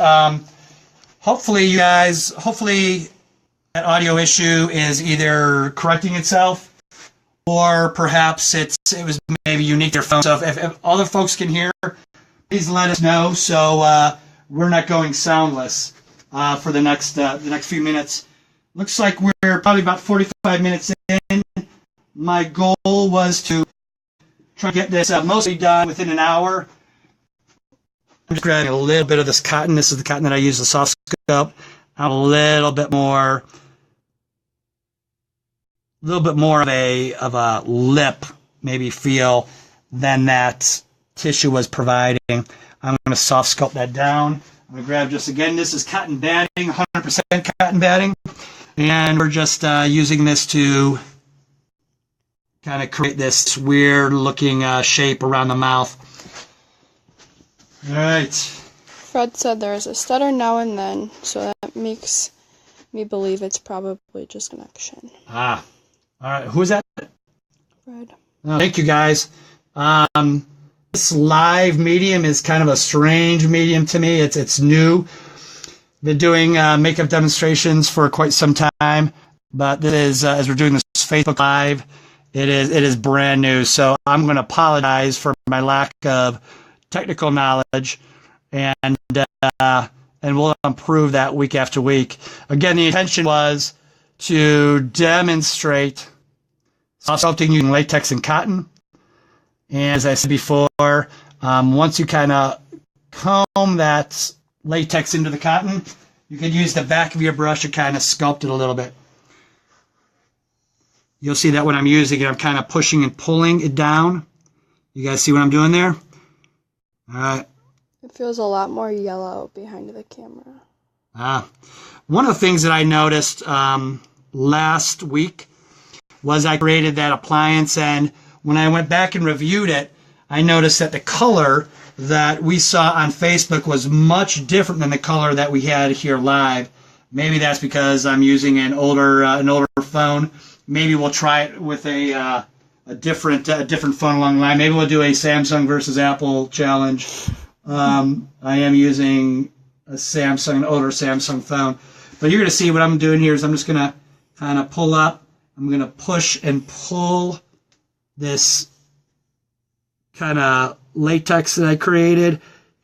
B: Hopefully that audio issue is either correcting itself, or perhaps it was maybe unique to your phone. So if other folks can hear, please let us know, so we're not going soundless for the next few minutes. Looks like we're probably about 45 minutes in. My goal was to try to get this mostly done within an hour. I'm just grabbing a little bit of this cotton. This is the cotton that I use, the soft sculpt. A little bit more of a lip maybe feel than that tissue was providing. I'm going to soft sculpt that down. I'm going to grab just, again, this is cotton batting, 100% cotton batting, and we're just using this to kind of create this weird looking shape around the mouth. All right.
C: Fred said there's a stutter now and then, so that makes me believe it's probably just connection.
B: All right. Who is that?
C: Fred.
B: Oh, thank you, guys. This live medium is kind of a strange medium to me. It's new. Been doing makeup demonstrations for quite some time, but this is as we're doing this Facebook Live, it is brand new. So I'm going to apologize for my lack of technical knowledge, and we'll improve that week after week. Again, the intention was to demonstrate soft sculpting using latex and cotton. And as I said before, once you kind of comb that latex into the cotton, you can use the back of your brush to kind of sculpt it a little bit. You'll see that when I'm using it, I'm kind of pushing and pulling it down. You guys see what I'm doing there? All right.
C: It feels a lot more yellow behind the camera.
B: One of the things that I noticed last week was I created that appliance, and when I went back and reviewed it, I noticed that the color that we saw on Facebook was much different than the color that we had here live. Maybe that's because I'm using an older phone. Maybe we'll try it with a different phone along the line. Maybe we'll do a Samsung versus Apple challenge. I am using an older Samsung phone. But you're going to see what I'm doing here is I'm just going to kind of pull up. I'm going to push and pull this kind of latex that I created.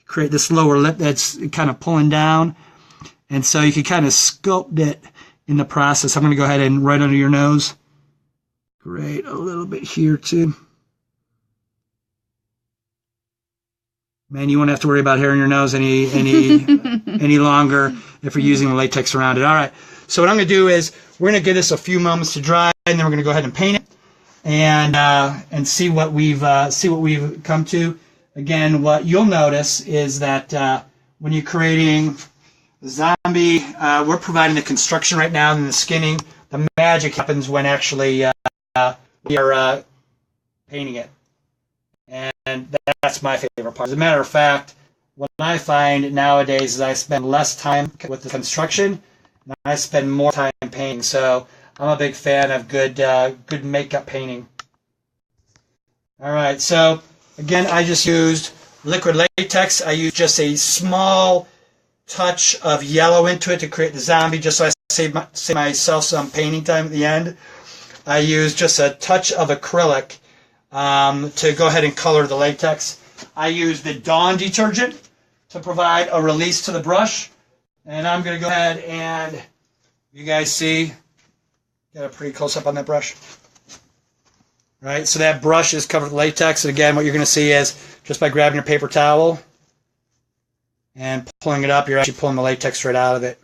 B: Create this lower lip that's kind of pulling down. And so you can kind of sculpt it in the process. I'm going to go ahead and right under your nose. Great, a little bit here too. Man, you won't have to worry about hair in your nose any longer if you're using the latex around it. All right. So what I'm going to do is we're going to give this a few moments to dry, and then we're going to go ahead and paint it and see what we've come to. Again, what you'll notice is that when you're creating the zombie, we're providing the construction right now and the skinning. The magic happens when actually we are painting it. And that's my favorite part. As a matter of fact, what I find nowadays is I spend less time with the construction, and I spend more time painting. So I'm a big fan of good makeup painting. All right, so again, I just used liquid latex. I used just a small touch of yellow into it to create the zombie, just so I save myself some painting time at the end. I used just a touch of acrylic to go ahead and color the latex. I use the Dawn detergent to provide a release to the brush. And I'm going to go ahead and, you guys see, got a pretty close up on that brush. Right, so that brush is covered with latex. And again, what you're going to see is just by grabbing your paper towel and pulling it up, you're actually pulling the latex right out of it.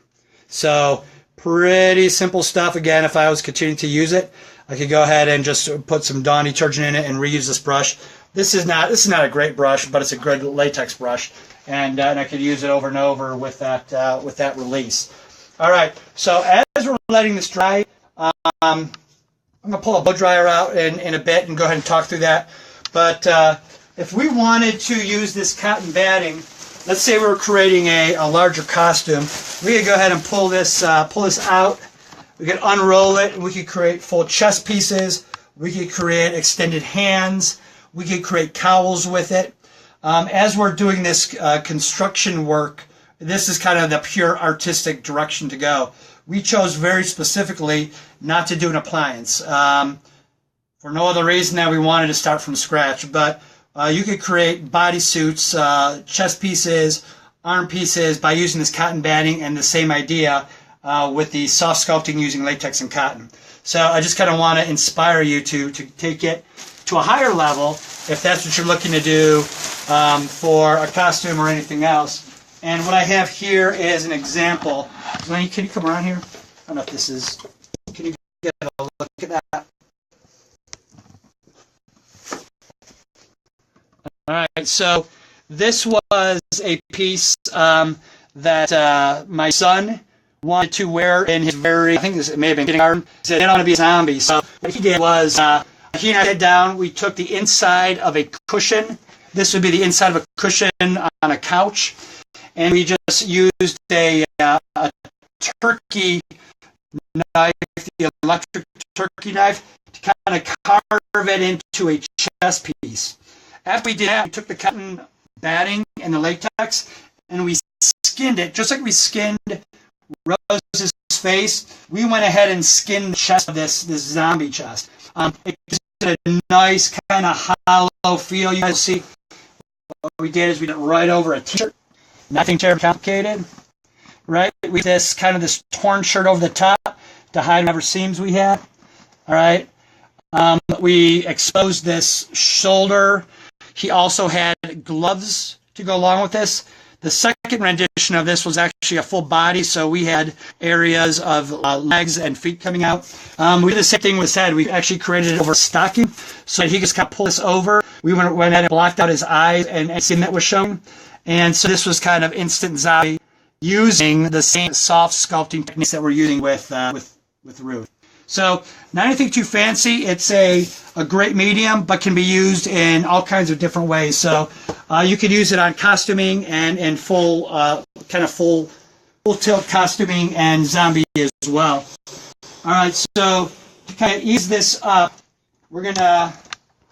B: So pretty simple stuff. Again, if I was continuing to use it, I could go ahead and just put some Dawn detergent in it and reuse this brush. This is not a great brush, but it's a good latex brush, and I could use it over and over with that release. All right, so as we're letting this dry, I'm going to pull a blow dryer out in a bit and go ahead and talk through that. But if we wanted to use this cotton batting, let's say we were creating a larger costume, we could go ahead and pull this out. We could unroll it, and we could create full chest pieces. We could create extended hands. We could create cowls with it. As we're doing this construction work, this is kind of the pure artistic direction to go. We chose very specifically not to do an appliance for no other reason that we wanted to start from scratch. But you could create bodysuits, chest pieces, arm pieces by using this cotton batting, and the same idea with the soft sculpting using latex and cotton. So I just kind of want to inspire you to take it to a higher level if that's what you're looking to do for a costume or anything else. And what I have here is an example. Lenny, can you come around here? I don't know if this is... Can you get a look at that? All right, so this was a piece that my son wanted to wear in his I think it may have been kindergarten. He said, I don't want to be a zombie. So what he did was, he and I sat down, we took the inside of a cushion. This would be the inside of a cushion on a couch. And we just used a turkey knife, the electric turkey knife, to kind of carve it into a chest piece. After we did that, we took the cotton batting and the latex, and we skinned it, just like we skinned Rose's face. We went ahead and skinned the chest of this zombie chest. It gives a nice kind of hollow feel. You guys see what we did is we did it right over a t-shirt. Nothing terribly complicated, right? We did this torn shirt over the top to hide whatever seams we had. All right. We exposed this shoulder. He also had gloves to go along with this. The second rendition of this was actually a full body, so we had areas of legs and feet coming out. We did the same thing with his head. We actually created it over a stocking, so he just kind of pulled this over. We went ahead and blocked out his eyes and skin that was shown. And so this was kind of instant zombie using the same soft sculpting techniques that we're using with Ruth. So not anything too fancy. It's a great medium, but can be used in all kinds of different ways. So you could use it on costuming and full tilt costuming and zombie as well. All right, so to kind of ease this up, we're gonna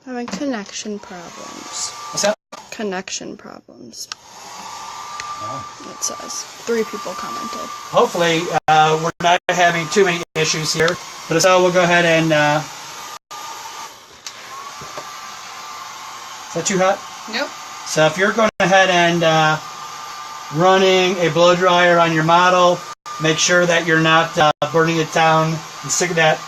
C: having connection problems.
B: What's that?
C: Connection problems. It says 3 people commented.
B: Hopefully, we're not having too many issues here. But so we'll go ahead and... Is that too hot?
A: Nope.
B: So if you're going ahead and running a blow dryer on your model, make sure that you're not burning it down and sticking that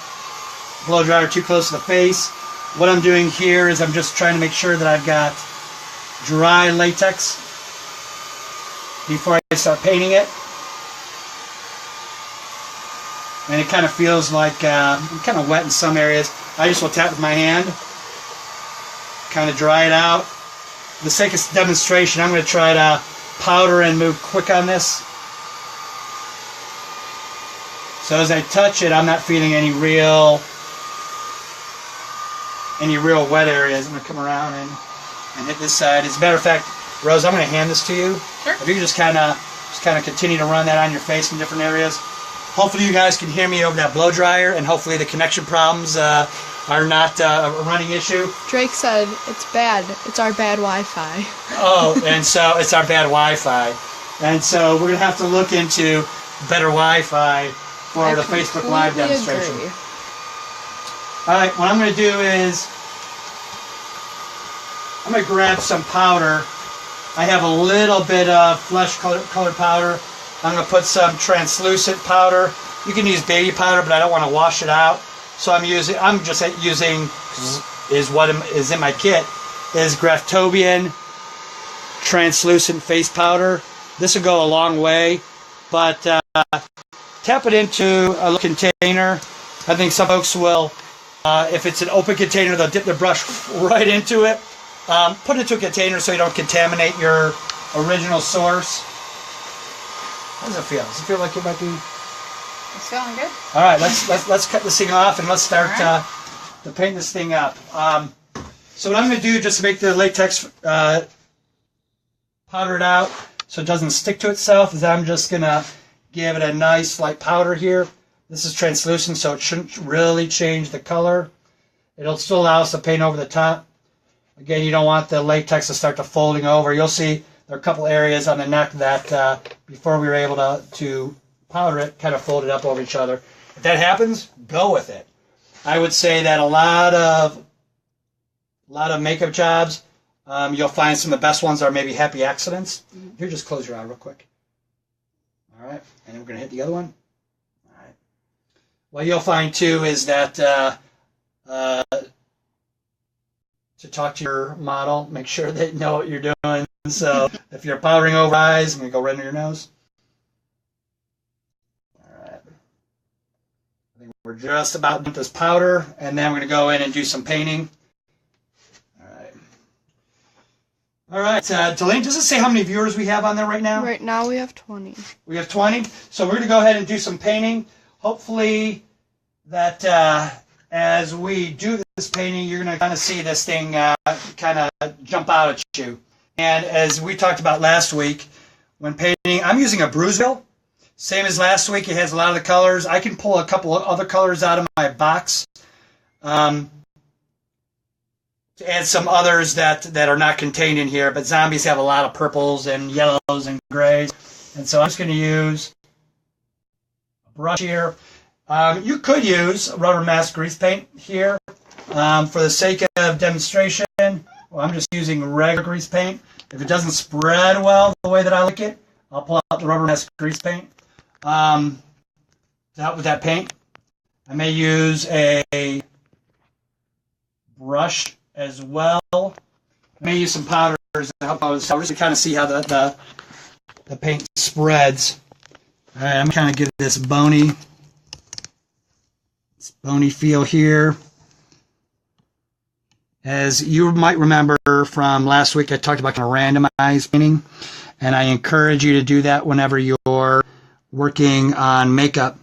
B: blow dryer too close to the face. What I'm doing here is I'm just trying to make sure that I've got dry latex before I start painting it. And it kind of feels like kind of wet in some areas. I just will tap with my hand, kind of dry it out. For the sake of demonstration, I'm going to try to powder and move quick on this. So as I touch it, I'm not feeling any real wet areas. I'm going to come around and hit this side. As a matter of fact, Rose, I'm going to hand this to you.
A: Sure.
B: If you can just kind of continue to run that on your face in different areas. Hopefully you guys can hear me over that blow dryer, and hopefully the connection problems are not a running issue.
C: Drake said it's bad. It's our bad Wi-Fi.
B: Oh, and so it's our bad Wi-Fi. And so we're going to have to look into better Wi-Fi for the Facebook Live demonstration.
C: Agree.
B: All right, what I'm going to do is I'm going to grab some powder. I have a little bit of flesh colored powder. I'm going to put some translucent powder. You can use baby powder, but I don't want to wash it out. So I'm just using what is in my kit is Graftobian translucent face powder. This will go a long way, but tap it into a little container. I think some folks will, if it's an open container, they'll dip their brush right into it. Put it into a container so you don't contaminate your original source. How does it feel? Does it feel like it might be?
A: It's feeling good.
B: All right, let's cut this thing off and let's start to paint this thing up. So what I'm going to do just to make the latex powder it out so it doesn't stick to itself is I'm just going to give it a nice light powder here. This is translucent, so it shouldn't really change the color. It'll still allow us to paint over the top. Again, you don't want the latex to start to folding over. You'll see there are a couple areas on the neck that before we were able to powder it, kind of folded up over each other. If that happens, go with it. I would say that a lot of makeup jobs, you'll find some of the best ones are maybe happy accidents. Here, just close your eye real quick. All right, and then we're going to hit the other one. All right. What you'll find too is that to talk to your model, make sure they know what you're doing. So if you're powdering over eyes, I'm going to go right under your nose. All right. I think we're just about done with this powder, and then we're going to go in and do some painting. All right, Delaney, does it say how many viewers we have on there right now?
C: Right now we have 20.
B: We have 20. So we're going to go ahead and do some painting. Hopefully that as we do this painting, you're going to kind of see this thing kind of jump out at you. And as we talked about last week, when painting, I'm using a bruise wheel. Same as last week, it has a lot of the colors. I can pull a couple of other colors out of my box. To add some others that are not contained in here, but zombies have a lot of purples and yellows and grays. And so I'm just going to use a brush here. You could use rubber mask grease paint here. For the sake of demonstration, well, I'm just using regular grease paint. If it doesn't spread well the way that I like it, I'll pull out the rubber mask grease paint. To help with that paint, I may use a brush as well. I may use some powders to help out, just to kind of see how the paint spreads. All right, I'm going to kind of give this bony feel here. As you might remember from last week, I talked about kind of randomized painting, and I encourage you to do that whenever you're working on makeup.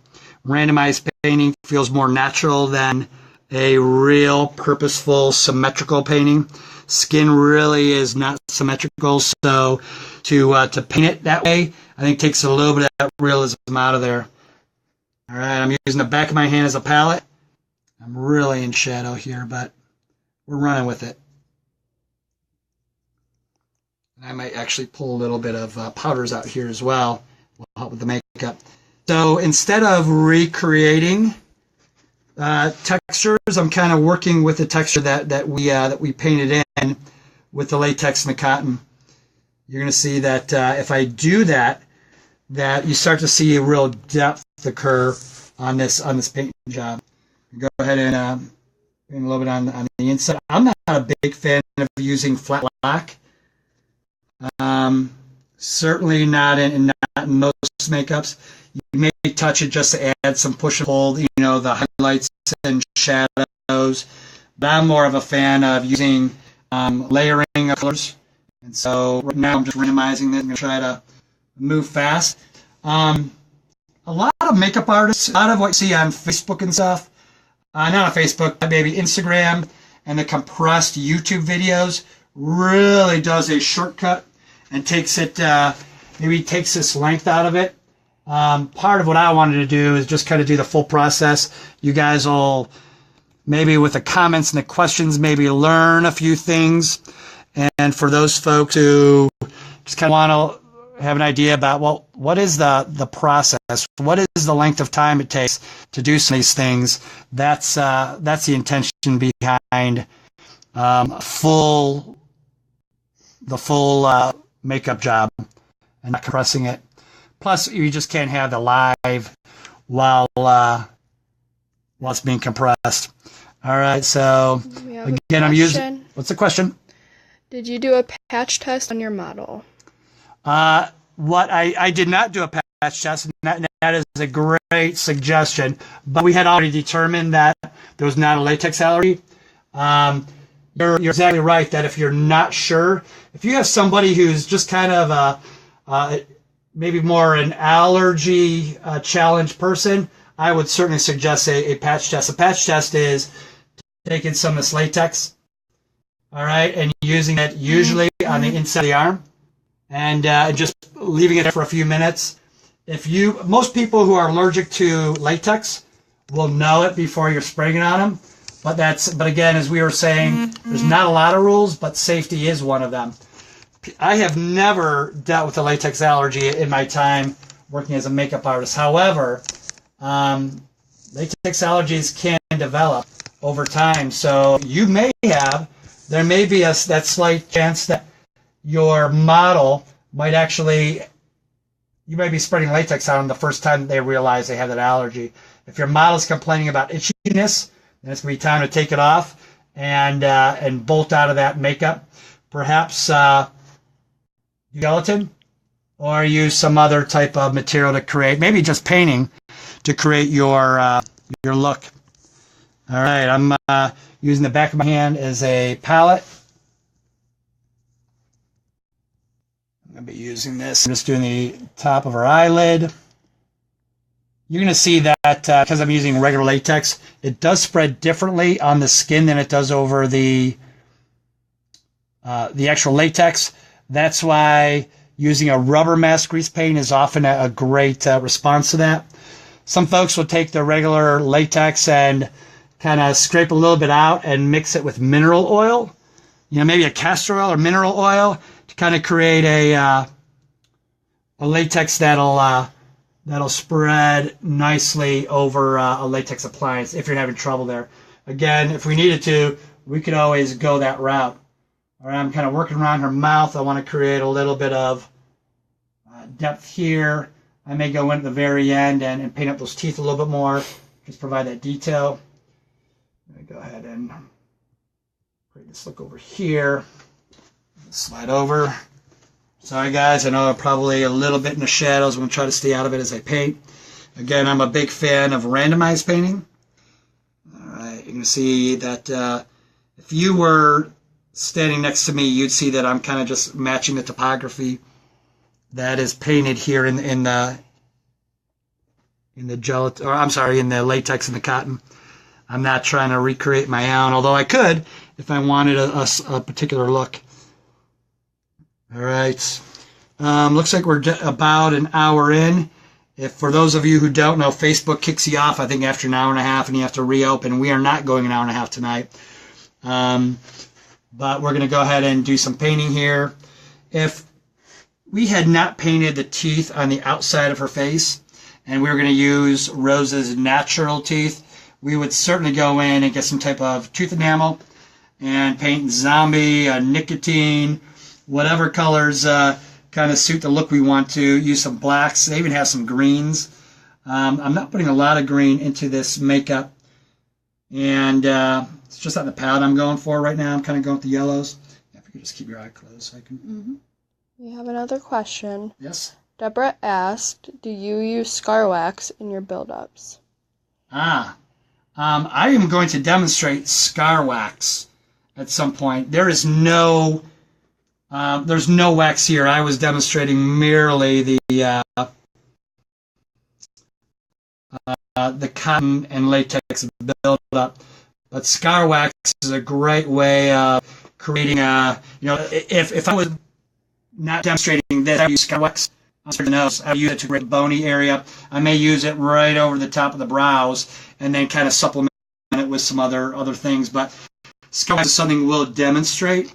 B: Randomized painting feels more natural than a real purposeful symmetrical painting. Skin really is not symmetrical, so to paint it that way, I think takes a little bit of that realism out of there. All right, I'm using the back of my hand as a palette. I'm really in shadow here, but we're running with it. And I might actually pull a little bit of powders out here as well. Will help with the makeup. So instead of recreating textures, I'm kind of working with the texture that we painted in with the latex and the cotton. You're going to see that if I do that you start to see a real depth occur on this paint job. Go ahead and paint a little bit on the inside. I'm not a big fan of using flat black. Certainly not in most makeups. You may touch it just to add some push and pull, the highlights and shadows. But I'm more of a fan of using layering of colors. And so right now I'm just randomizing this. I'm going to try to move fast. A lot of makeup artists, a lot of what you see on Facebook and stuff, not on Facebook, but maybe Instagram and the compressed YouTube videos really does a shortcut and takes it, maybe takes this length out of it. Part of what I wanted to do is just kind of do the full process. You guys will maybe with the comments and the questions maybe learn a few things. And for those folks who just kind of want to have an idea about, well, what is the process? What is the length of time it takes to do some of these things? That's the intention behind full the full makeup job and not compressing it. Plus, you just can't have the live while it's being compressed. All right, so again, I'm using. What's the question?
C: Did you do a patch test on your model?
B: What I did not do a patch test, and that is a great suggestion. But we had already determined that there was not a latex allergy. You're exactly right that if you're not sure, if you have somebody who's just kind of maybe more an allergy challenged person, I would certainly suggest a patch test. A patch test is taking some of this latex, all right, and using it usually on the inside of the arm, and just leaving it there for a few minutes. Most people who are allergic to latex will know it before you're spraying it on them. But again, as we were saying, there's not a lot of rules, but safety is one of them. I have never dealt with a latex allergy in my time working as a makeup artist. However, latex allergies can develop over time. So there may be that slight chance that your model might actually, you may be spreading latex on them the first time that they realize they have that allergy. If your model's complaining about itchiness, then it's going to be time to take it off and bolt out of that makeup. Perhaps gelatin, or use some other type of material to create, maybe just painting to create your look. All right, I'm using the back of my hand as a palette. I'm going to be using this. I'm just doing the top of her eyelid. You're going to see that because I'm using regular latex, it does spread differently on the skin than it does over the actual latex. That's why using a rubber mask grease paint is often a great response to that. Some folks will take the regular latex and kind of scrape a little bit out and mix it with mineral oil, maybe a castor oil or mineral oil, to kind of create a latex that'll spread nicely over a latex appliance if you're having trouble there. Again, if we needed to, we could always go that route. All right, I'm kind of working around her mouth. I want to create a little bit of depth here. I may go in at the very end and paint up those teeth a little bit more, just provide that detail. I'm going to go ahead and create this look over here. Slide over. Sorry guys, I know I'm probably a little bit in the shadows. I'm going to try to stay out of it as I paint. Again, I'm a big fan of randomized painting. All right, you're going to see that if you were standing next to me, you'd see that I'm kind of just matching the topography that is painted here in the gelatin, or I'm sorry, in the latex and the cotton. I'm not trying to recreate my own, although I could if I wanted a particular look. All right, looks like we're about an hour in. If for those of you who don't know, Facebook kicks you off, I think, after an hour and a half, and you have to reopen. We are not going an hour and a half tonight. But we're going to go ahead and do some painting here. If we had not painted the teeth on the outside of her face, and we were going to use Rose's natural teeth, we would certainly go in and get some type of tooth enamel and paint zombie, nicotine, whatever colors kind of suit the look we want to. Use some blacks. They even have some greens. I'm not putting a lot of green into this makeup, and it's just not the palette I'm going for right now. I'm kind of going with the yellows. If you could just keep your eye closed so I can...
C: We have another question.
B: Yes?
C: Deborah asked, do you use scar wax in your build-ups?
B: I am going to demonstrate scar wax at some point. There's no wax here. I was demonstrating merely the cotton and latex build-up. But scar wax is a great way of creating if I was not demonstrating this, I would use scar wax on the nose. I would use it to create a bony area. I may use it right over the top of the brows and then kind of supplement it with some other things. But scar wax is something we'll demonstrate.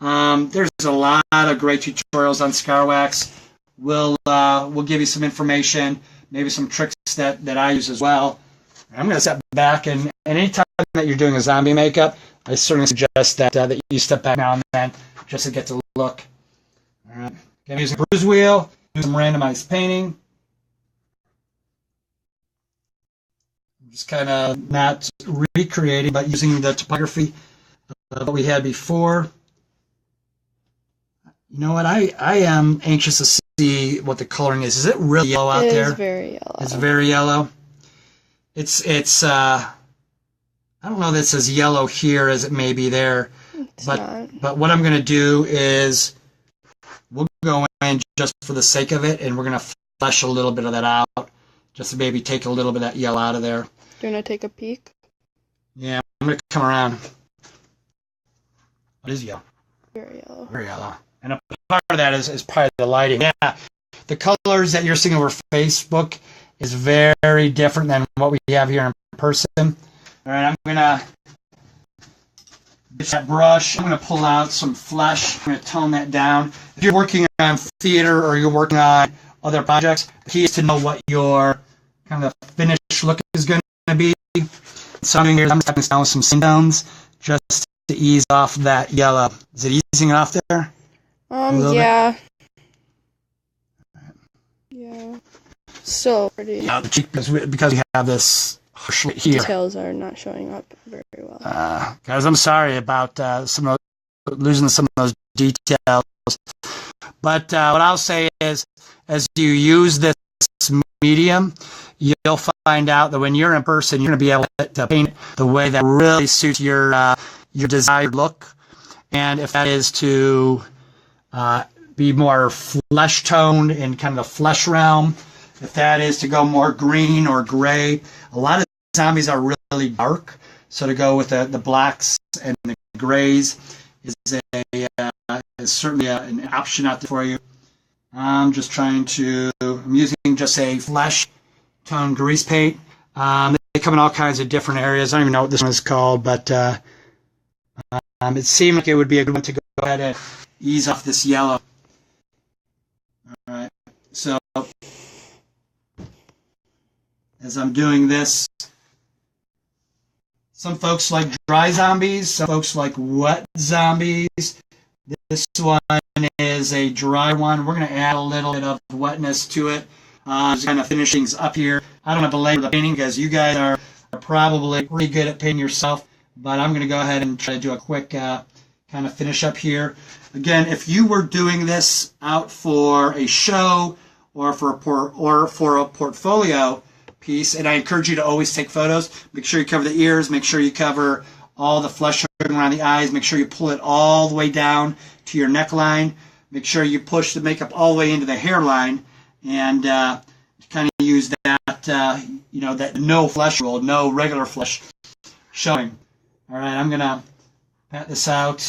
B: There's a lot of great tutorials on scar wax. We'll give you some information, maybe some tricks that I use as well. I'm going to step back, and anytime that you're doing a zombie makeup, I certainly suggest that you step back now and then just to get to look. All right. I'm using a bruise wheel, do some randomized painting. I'm just kind of not recreating, but using the topography of what we had before. You know what? I am anxious to see what the coloring is. Is it really yellow out there?
C: It is very yellow.
B: It's very yellow. It's I don't know that it's as yellow here as it may be there.
C: It's not.
B: But what I'm going to do is we'll go in just for the sake of it, and we're going to flesh a little bit of that out, just to maybe take a little bit of that yellow out of there.
C: Do you want to take a peek?
B: Yeah, I'm going to come around. It is yellow.
C: Very yellow.
B: Very yellow. And a part of that is probably the lighting. Yeah, the colors that you're seeing over Facebook is very different than what we have here in person. All right, I'm going to get that brush. I'm going to pull out some flesh. I'm going to tone that down. If you're working on theater or you're working on other projects, the key is to know what your kind of finished look is going to be. So I'm just having down with some sand tones just to ease off that yellow. Is it easing it off there?
C: Yeah. Yeah. Still pretty.
B: Yeah, because we have this harsh light here.
C: Details are not showing up very well.
B: Guys, I'm sorry about losing some of those details. But what I'll say is, as you use this medium, you'll find out that when you're in person, you're going to be able to paint the way that really suits your desired look. And if that is to be more flesh toned in kind of the flesh realm, if that is to go more green or gray, a lot of zombies are really dark. So to go with the blacks and the grays is certainly an option out there for you. I'm using just a flesh tone grease paint. They come in all kinds of different areas. I don't even know what this one is called, but it seemed like it would be a good one to go ahead and ease off this yellow. All right, so as I'm doing this, some folks like dry zombies, some folks like wet zombies. This one is a dry one. We're going to add a little bit of wetness to it. Just kind of finish things up here. I don't want to belabor the painting because you guys are probably pretty good at painting yourself, but I'm going to go ahead and try to do a quick kind of finish up here. Again, if you were doing this out for a show or for a portfolio piece, and I encourage you to always take photos. Make sure you cover the ears. Make sure you cover all the flesh around the eyes. Make sure you pull it all the way down to your neckline. Make sure you push the makeup all the way into the hairline, and kind of use that, that no flesh rule, no regular flesh showing. All right, I'm gonna pat this out.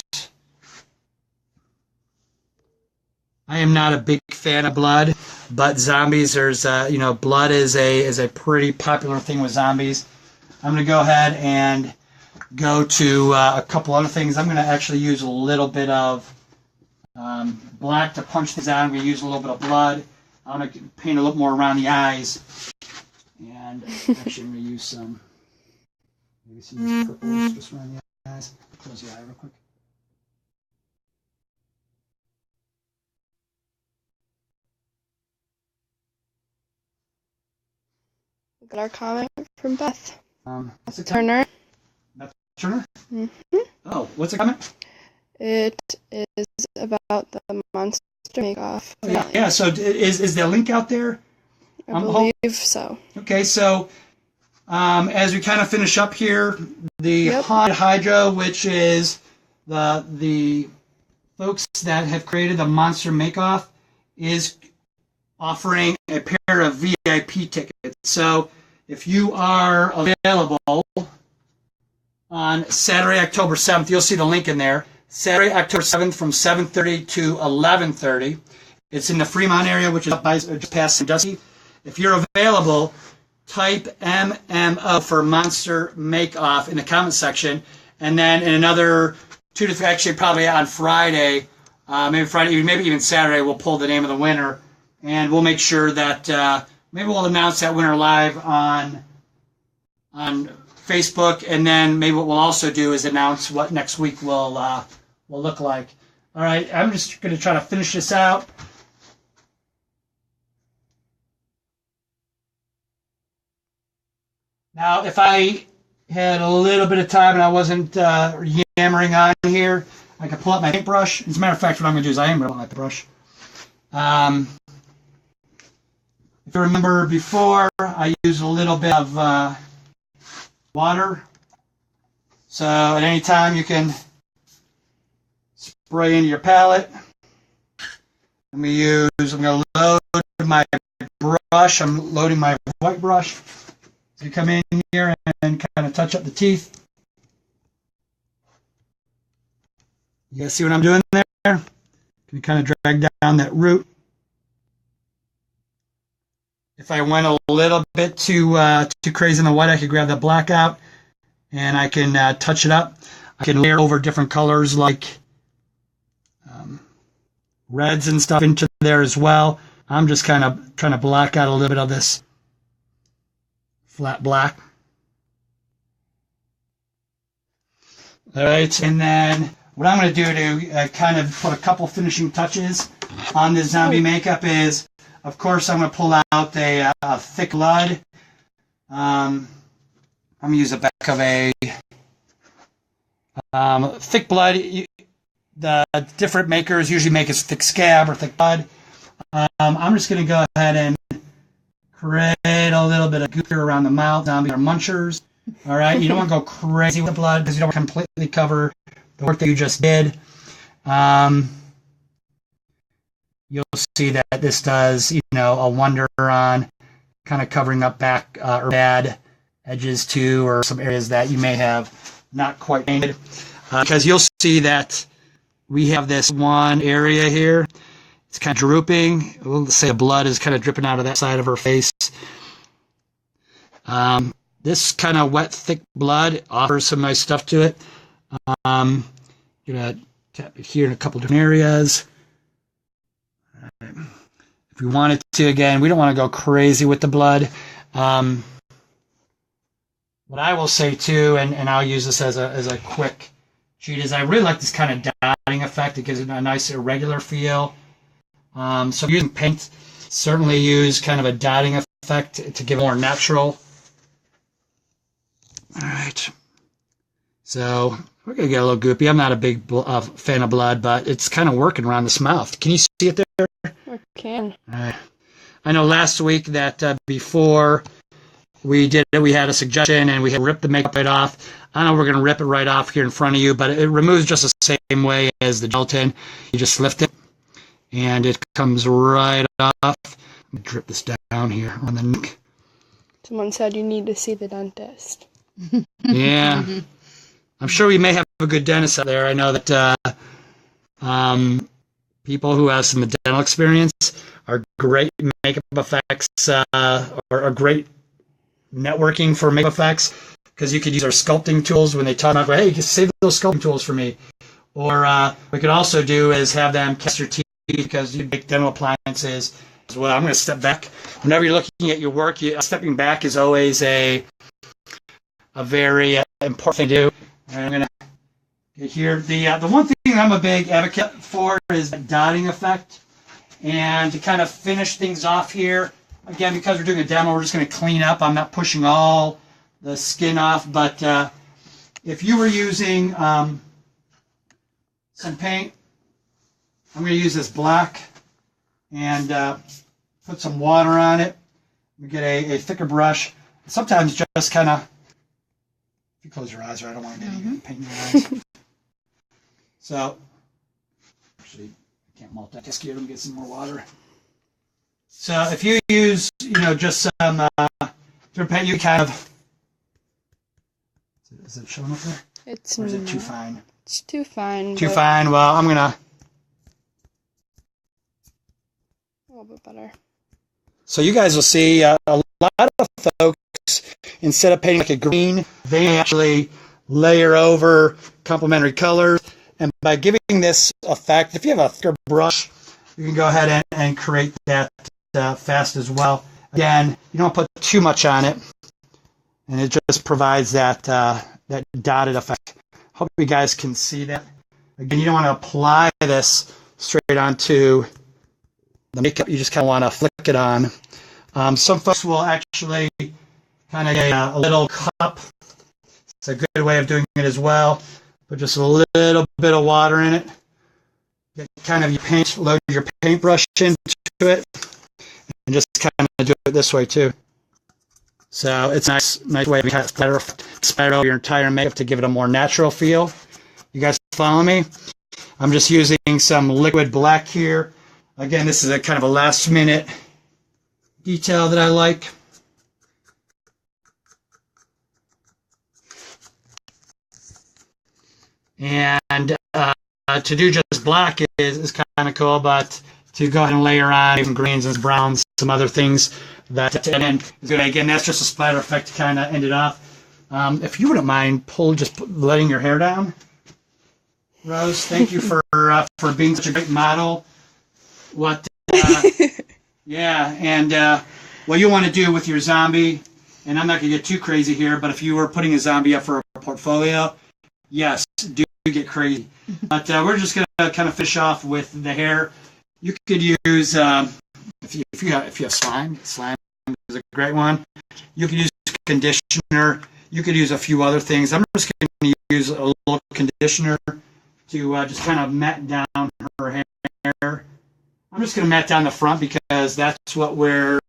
B: I am not a big fan of blood, but zombies, there's blood is a pretty popular thing with zombies. I'm going to go ahead and go to a couple other things. I'm going to actually use a little bit of black to punch things out. I'm going to use a little bit of blood. I'm going to paint a little more around the eyes. And actually I'm going to use maybe some purples just around the eyes. Close the eye real quick.
C: Got our comment from Beth.
B: What's it
C: Turner.
B: Beth Turner?
C: Mm-hmm.
B: Oh, what's the comment?
C: It is about the monster make-off.
B: Oh, yeah. So is the link out there?
C: I believe so.
B: Okay, so as we kind of finish up here, the Haunted Hydra, which is the folks that have created the monster make-off, is offering a pair of VIP tickets. So if you are available on Saturday, October 7th, you'll see the link in there. Saturday, October 7th from 7:30 to 11:30. It's in the Fremont area, which is up by just past Sandusky. If you're available, type MMO for Monster Make-Off in the comment section. And then in another 2 to 3, actually probably on Friday, maybe even Saturday, we'll pull the name of the winner. And we'll make sure that maybe we'll announce that winner live on Facebook, and then maybe what we'll also do is announce what next week will look like. All right, I'm just going to try to finish this out. Now, if I had a little bit of time and I wasn't yammering on here, I could pull out my paintbrush. As a matter of fact, what I'm going to do is I am going to pull out my brush. If you remember before, I used a little bit of water. So at any time you can spray into your palette. I'm going to load my brush. I'm loading my white brush. So you come in here and kind of touch up the teeth. You guys see what I'm doing there? Can kind of drag down that root. If I went a little bit too crazy in the white, I could grab the black out and I can touch it up. I can layer over different colors like reds and stuff into there as well. I'm just kind of trying to black out a little bit of this flat black. All right, and then what I'm going to do to kind of put a couple finishing touches on this zombie makeup is, of course, I'm going to pull out a thick blood. I'm going to use the back of a thick blood. The different makers usually make it thick scab or thick blood. I'm just going to go ahead and create a little bit of goop here around the mouth. Zombies are munchers. All right, you don't want to go crazy with the blood because you don't want to completely cover the work that you just did. You'll see that this does, a wonder on kind of covering up back or bad edges too, or some areas that you may have not quite painted. Because you'll see that we have this one area here. It's kind of drooping. We'll say the blood is kind of dripping out of that side of her face. This kind of wet, thick blood offers some nice stuff to it. I'm going to tap it here in a couple different areas. If we wanted to, again, we don't want to go crazy with the blood. What I will say too, and I'll use this as a quick cheat, is I really like this kind of dotting effect. It gives it a nice irregular feel. So using paint, certainly use kind of a dotting effect to give it more natural. All right. So we're going to get a little goopy. I'm not a big fan of blood, but it's kind of working around this mouth. Can you see it there?
C: I can.
B: All right. I know last week that before we did it, we had a suggestion and we had ripped the makeup right off. I know we're going to rip it right off here in front of you, but it removes just the same way as the gelatin. You just lift it and it comes right off. Let me drip this down here on the neck.
C: Someone said you need to see the dentist.
B: Yeah. I'm sure we may have a good dentist out there. I know that people who have some dental experience are great makeup effects or great networking for makeup effects, because you could use our sculpting tools when they talk about, hey, you can save those sculpting tools for me. Or we could also do is have them cast your teeth, because you make dental appliances as well. I'm going to step back. Whenever you're looking at your work, stepping back is always a very important thing to do. And I'm going to get here. The one thing I'm a big advocate for is the dotting effect. And to kind of finish things off here, again, because we're doing a demo, we're just going to clean up. I'm not pushing all the skin off, but if you were using some paint, I'm going to use this black and put some water on it. We get a thicker brush. Sometimes just kind of, if you close your eyes, or I don't want to get any paint in your eyes. So, actually, I can't multitask here. Let me get some more water. So if you use, just some different paint, you kind of, is it showing up there?
C: It's
B: or is it too fine?
C: It's too fine.
B: Too fine. Well, I'm gonna.
C: A little bit better.
B: So you guys will see a lot of folks, instead of painting like a green, they actually layer over complementary colors. And by giving this effect, if you have a thicker brush, you can go ahead and create that fast as well. Again, you don't put too much on it, and it just provides that dotted effect. Hope you guys can see that. Again, you don't want to apply this straight onto the makeup. You just kind of want to flick it on. Some folks will actually kind of get a little cup. It's a good way of doing it as well. Put just a little bit of water in it. Get kind of your paint, load your paintbrush into it, and just kind of do it this way too. So it's a nice way to splatter over your entire makeup to give it a more natural feel. You guys follow me? I'm just using some liquid black here. Again, this is a kind of a last minute detail that I like. And to do just black is kind of cool, but to go ahead and layer on even greens and browns, some other things that, and then is good. Again, that's just a splatter effect to kind of end it off. If you wouldn't mind letting your hair down. Rose, thank you for being such a great model. Yeah, and what you want to do with your zombie, and I'm not going to get too crazy here, but if you were putting a zombie up for a portfolio, yes, do get crazy. But we're just going to kind of fish off with the hair. You could use, if you have slime is a great one. You could use conditioner. You could use a few other things. I'm just going to use a little conditioner to just kind of mat down her hair. I'm just going to mat down the front because that's what we're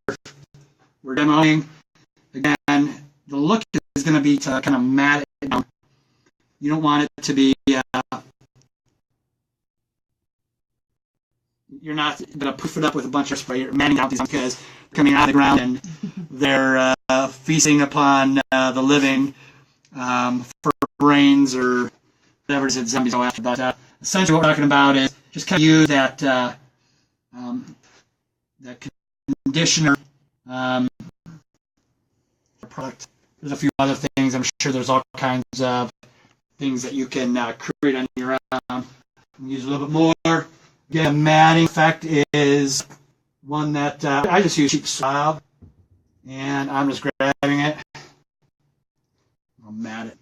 B: demoing. Again, the look is going to be to kind of mat it down. You don't want it to be, you're not going to poof it up with a bunch of spray. You're matting down these because they're coming out of the ground and they're feasting upon the living for brains or whatever it is that zombies go after. But essentially what we're talking about is just kind of use that that conditioner product. There's a few other things. I'm sure there's all kinds of things that you can create on your own. Use a little bit more. Again, a matting effect is one that I just use cheap swab, and I'm just grabbing it. I'll mat it.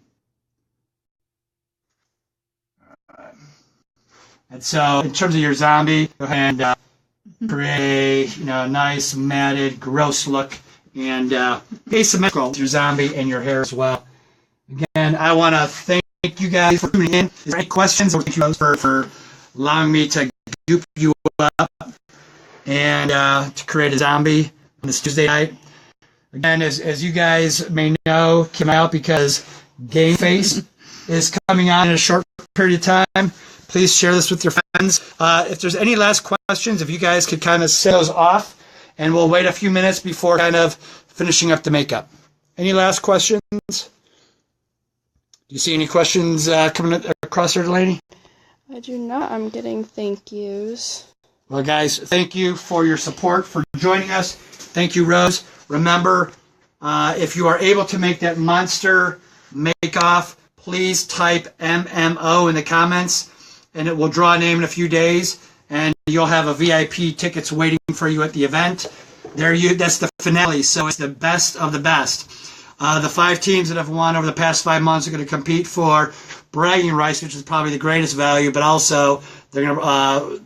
B: And so, in terms of your zombie, go ahead and create a nice matted, gross look, and asymmetrical with your zombie and your hair as well. Again, I want to thank you guys for tuning in. Is there any questions? Or thank you for allowing me to dupe you up and to create a zombie on this Tuesday night. Again, as you guys may know, came out because Game Face is coming on in a short period of time. Please share this with your friends. If there's any last questions, if you guys could kind of set those off, and we'll wait a few minutes before kind of finishing up the makeup. Any last questions? Do you see any questions coming across there, Delaney?
C: I do not. I'm getting thank yous.
B: Well, guys, thank you for your support, for joining us. Thank you, Rose. Remember, if you are able to make that monster make-off, please type MMO in the comments, and it will draw a name in a few days, and you'll have a VIP tickets waiting for you at the event. That's the finale, so it's the best of the best. The 5 teams that have won over the past 5 months are going to compete for bragging rights, which is probably the greatest value, but also they're going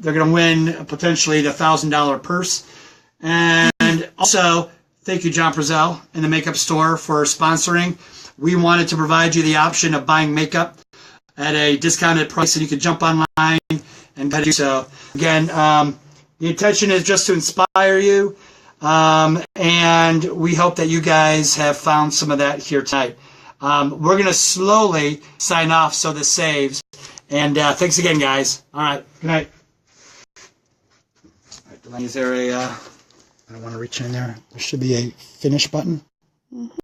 B: to win potentially the $1,000 purse. And also, thank you, John Prezell and the Makeup Store for sponsoring. We wanted to provide you the option of buying makeup at a discounted price, and you could jump online and do so. Again, the intention is just to inspire you, and we hope that you guys have found some of that here tonight. We're going to slowly sign off so this saves. And thanks again, guys. All right. Good night. All right, Delaney, is there I don't want to reach in there. There should be a finish button. Mm-hmm.